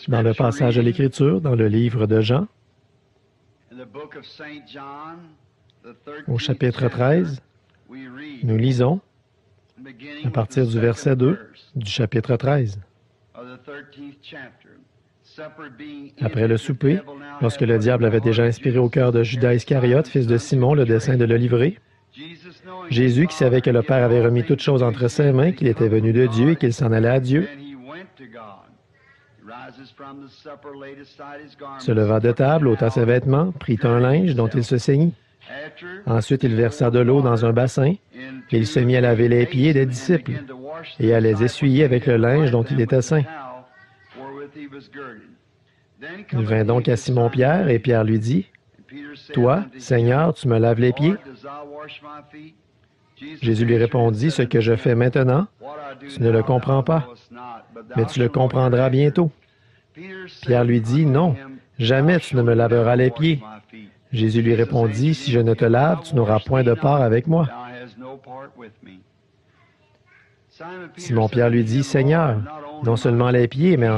Dans le passage de l'Écriture, dans le livre de Jean, au chapitre 13, nous lisons à partir du verset 2 du chapitre 13. Après le souper, lorsque le diable avait déjà inspiré au cœur de Judas Iscariote, fils de Simon, le dessein de le livrer, Jésus, qui savait que le Père avait remis toutes choses entre ses mains, qu'il était venu de Dieu et qu'il s'en allait à Dieu, se leva de table, ôta ses vêtements, prit un linge dont il se ceignit. Ensuite, il versa de l'eau dans un bassin, et il se mit à laver les pieds des disciples, et à les essuyer avec le linge dont il était ceint. Il vint donc à Simon-Pierre, et Pierre lui dit, « Toi, Seigneur, tu me laves les pieds? » Jésus lui répondit, « Ce que je fais maintenant, tu ne le comprends pas, mais tu le comprendras bientôt. » Pierre lui dit, « Non, jamais tu ne me laveras les pieds. » Jésus lui répondit, « Si je ne te lave, tu n'auras point de part avec moi. » Simon-Pierre lui dit, « Seigneur, non seulement les pieds, mais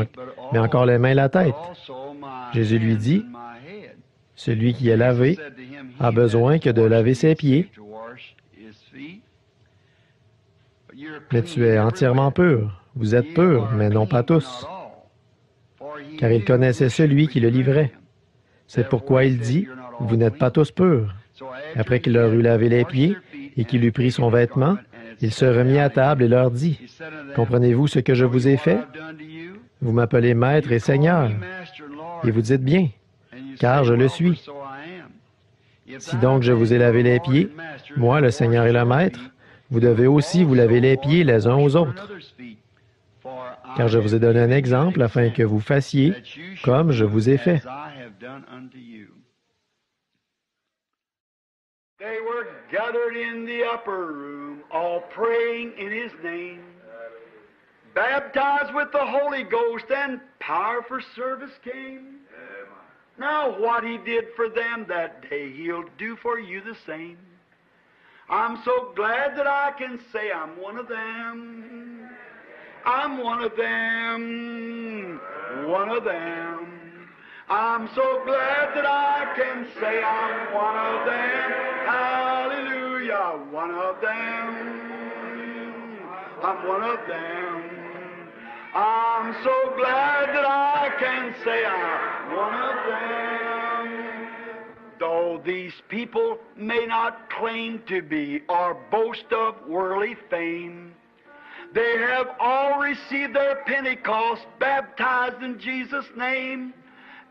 encore les mains et la tête. » Jésus lui dit, « Celui qui est lavé a besoin que de laver ses pieds, mais tu es entièrement pur. Vous êtes purs, mais non pas tous. » Car il connaissait celui qui le livrait. C'est pourquoi il dit, « Vous n'êtes pas tous purs. » Après qu'il leur eut lavé les pieds et qu'il eut pris son vêtement, il se remit à table et leur dit, « Comprenez-vous ce que je vous ai fait? Vous m'appelez Maître et Seigneur, et vous dites bien, car je le suis. Si donc je vous ai lavé les pieds, moi, le Seigneur et le Maître, vous devez aussi vous laver les pieds les uns aux autres. Car je vous ai donné un exemple afin que vous fassiez comme je vous ai fait. » They were gathered in the upper room, all praying in His name, baptized with the Holy Ghost, and power for service came. Now what He did for them that day, He'll do for you the same. I'm so glad that I can say I'm one of them. I'm one of them, one of them. I'm so glad that I can say I'm one of them. Hallelujah, one of them. I'm one of them. I'm so glad that I can say I'm one of them. Though these people may not claim to be or boast of worldly fame, they have all received their Pentecost, baptized in Jesus' name.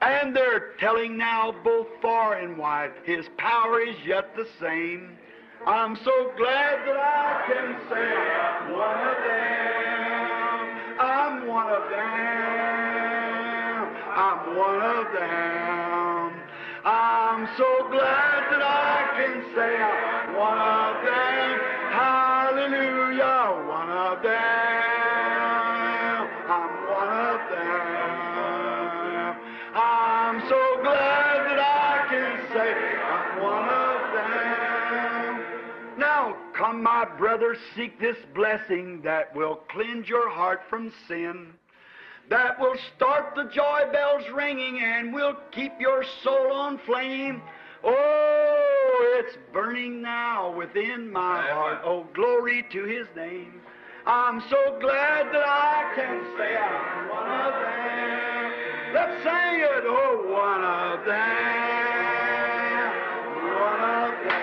And they're telling now both far and wide, His power is yet the same. I'm so glad that I can say I'm one of them. I'm one of them. I'm one of them. I'm so glad that I can say I'm one of them. Hallelujah, one of them. I'm one of them. I'm so glad that I can say I'm one of them. Now, come, my brothers, seek this blessing that will cleanse your heart from sin, that will start the joy bells ringing and will keep your soul on flame. Oh, it's burning now within my heart. Oh, glory to His name. I'm so glad that I can say I'm one of them. Let's sing it, oh, one of them, one of them.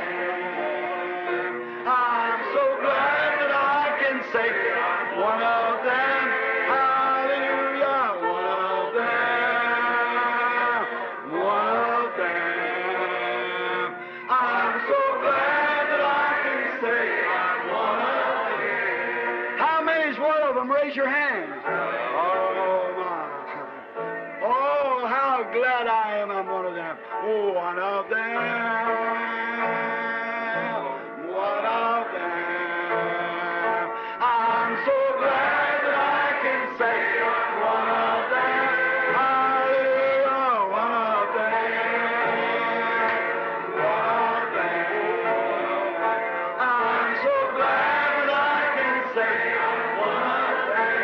I'm so glad that I can say I'm one of them. Hallelujah, one of them, one of them. I'm so glad that I can say I'm one of them. How many's one of them? Raise your hands. Glad I am, I'm one of them. Oh, one of them. One of them. I'm so glad that I can say I'm one of them. Hallelujah, one of them. One of them. I'm so glad that I can say I'm one of them.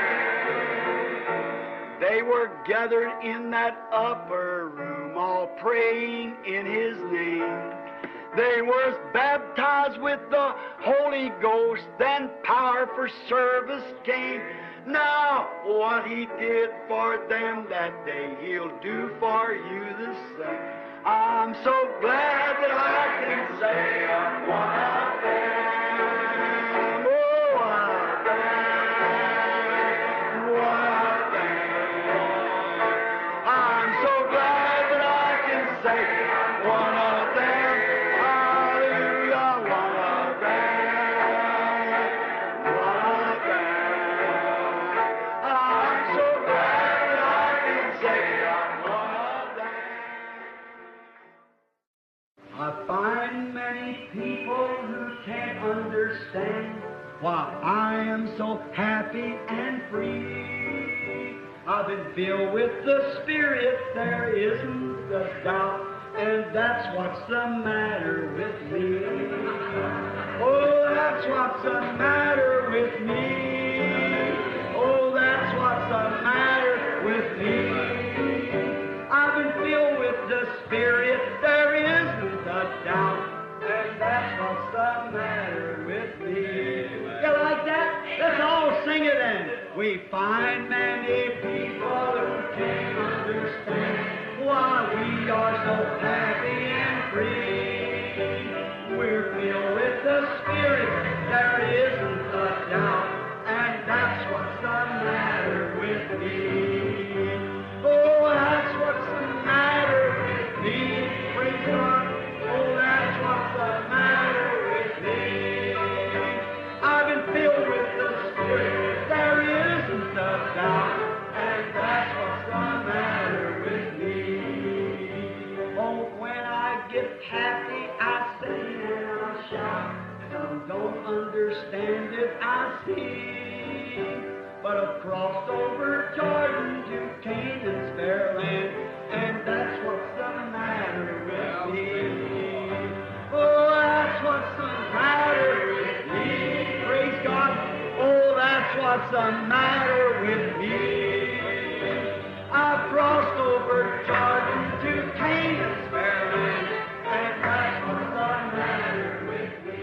They were gathered in that upper room, all praying in His name. They was baptized with the Holy Ghost, then power for service came. Now, what He did for them that day, He'll do for you the same. I'm so glad that I can say I'm one of them. Oh, one of them. One of them. I'm so glad that I can say I'm one of them. Hallelujah, one of them. One of them. I'm so glad that I can say I'm one of them. I find many people who can't understand why I am so happy and free. I've been filled with the Spirit, there isn't a doubt, and that's what's the matter with me. Oh, that's what's the matter with me. Oh, that's what's the matter with me. I've been filled with the Spirit, there isn't a doubt, and that's what's the matter with me. You like that? Let's all sing it then. We find many people who can't understand why we are so happy and free. We're filled with the Spirit, there isn't a doubt, and that's what's the matter with me. Oh, that's what's the matter with me. Praise God. Oh, that's what's the matter with me. I've been filled with the Spirit, there isn't a doubt, and that's what's the matter with me. Oh, when I get happy, I sing and I shout. Some don't understand it, I see. But I've crossed over Jordan to Canaan's fair land, and that's what's the matter with me. Oh, that's what's the matter with me. Praise God. Oh, that's what's the matter with me. I've crossed over Jordan to Canaan's fair land, and that's what's the matter with me.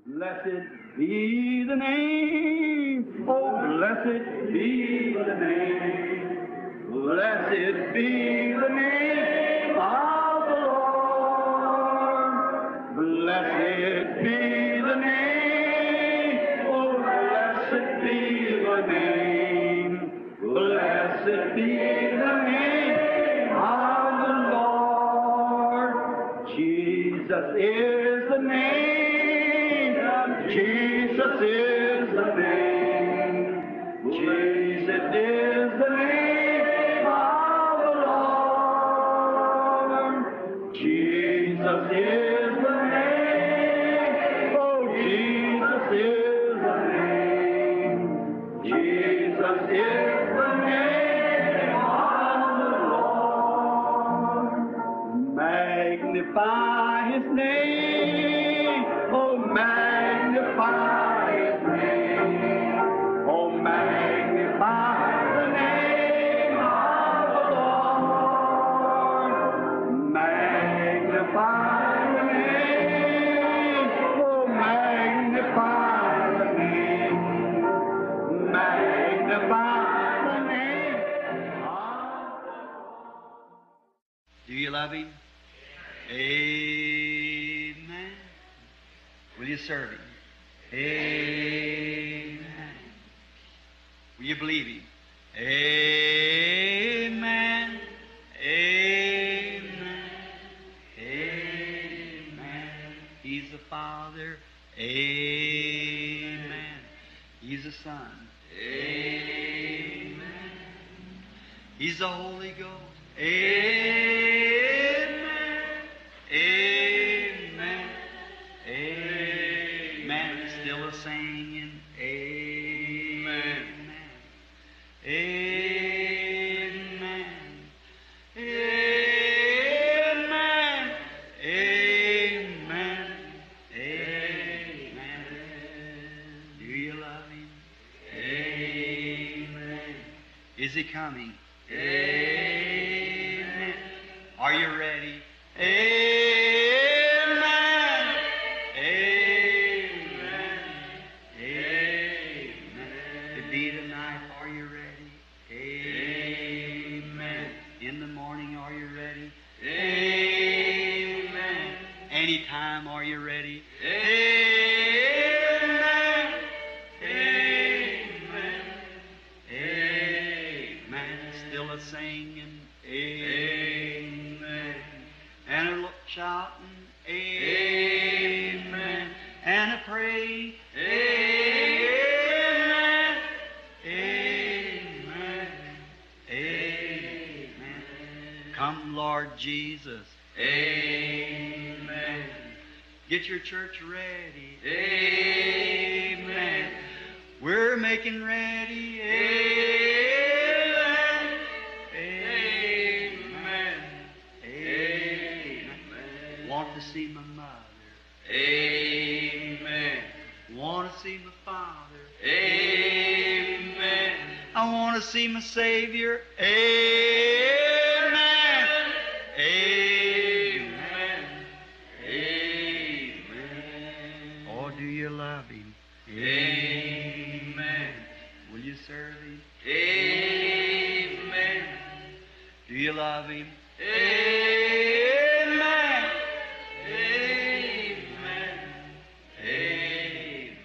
Blessed be the name, oh blessed be the name, blessed be the name of the Lord, blessed be the name, oh blessed be the name, blessed be the name of the Lord. Jesus is the name. Jesus is the name. Jesus is the name of the Lord. Jesus is the name. Oh, Jesus is the name. Jesus is the name of the Lord. Magnify His name. Oh, magnify His name. Oh, magnify the name of the Lord. Magnify the name. Oh, magnify the name. Magnify the name of the Lord. Do you love Him? Amen. Will you serve Him? Amen. Will you believe Him? Amen. Amen. Amen. He's the Father. Amen. He's the Son. Amen. He's the Holy Ghost. Amen. Amen. Amen. It's still a singing. Amen. Amen. Amen. Amen. Amen. Do you love Him? Amen. Is He coming? Amen. Are you ready? Amen. Amen. Amen. To be tonight, are you ready? Amen. In the morning, are you ready? Amen. Anytime, are you ready? Amen. Amen. Amen. Still a singing. Amen. And a shouting. Amen. And a praying. Amen. Amen. Amen. Come, Lord Jesus. Amen. Get your church ready. Amen. We're making ready. Amen. Amen. Amen. Want to see my mother. Amen. Want to see my father. Amen. I want to see my Savior. Amen. Amen. Amen. Oh, do you love Him? Amen. Will you serve Him? Amen. Do you love Him? Amen. Amen. Amen.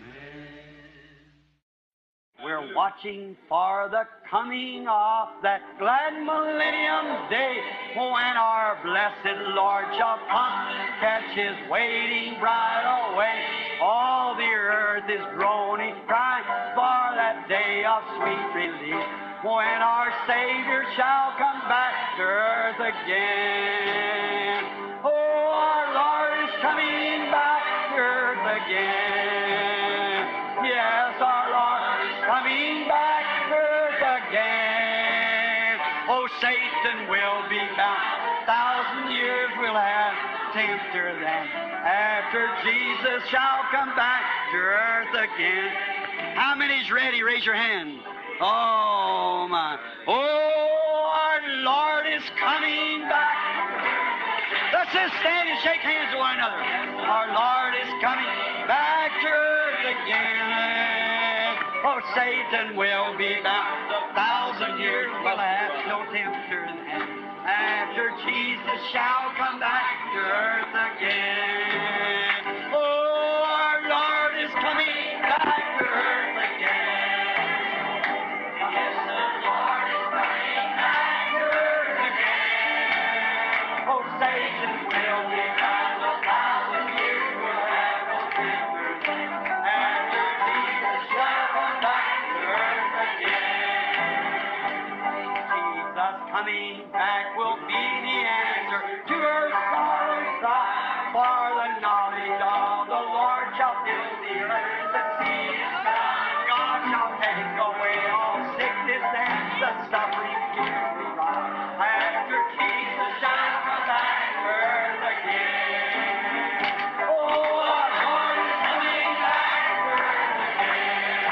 We're watching for the coming of that glad millennium day when our blessed Lord shall come, catch His waiting bride away. All the earth is groaning, crying for that day of sweet release when our Savior shall come back to earth again. Oh, our Lord is coming back to earth again. Yes, our Lord is coming back to earth again. Oh, Satan will be bound. 1,000 years will have tempter then. After Jesus shall come back to earth again. How many's ready? Raise your hand. Oh, my. Oh, our Lord is coming back. Let's just stand and shake hands with one another. Our Lord is coming back to earth again. Oh, Satan will be bound. 1,000 years will have no tempter then. After Jesus shall come back to earth again. Oh, our Lord is coming back to earth again. Yes, the Lord is coming back to earth again. Oh, Satan will be bound. 1,000 years will have no tempter then. After Jesus shall come back to earth again. Jesus coming back will be the answer to her sorrow cry. For the knowledge of the Lord shall fill the earth. The sea is found. God shall take away all sickness and the suffering here we rise. After Jesus shall come back to earth again. Oh, our Lord is coming back to earth again.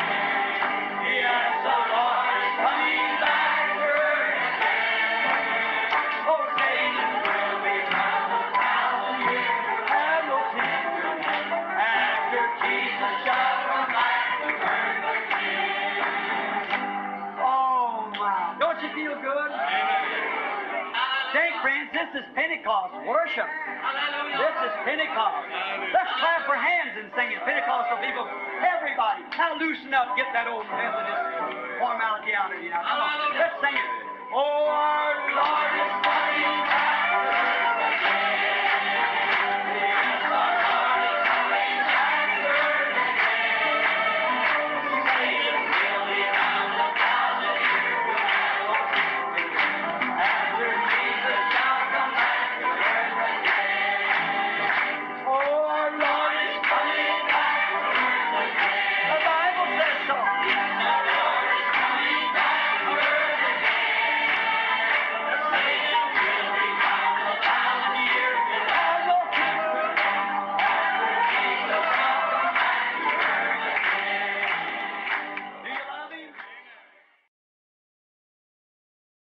Yes, the Lord is coming back to earth again. Oh, Satan will be bound. 1,000 years will have no tempter then. After Jesus shall come back to earth again. Oh, my. Don't you feel good? Say, friends, this is Pentecost worship. This is Pentecost. Let's clap our hands and sing it. Pentecostal people, everybody, now loosen up, get that old Methodist formality out of you now. Come on, let's sing it. Oh, our Lord is coming back.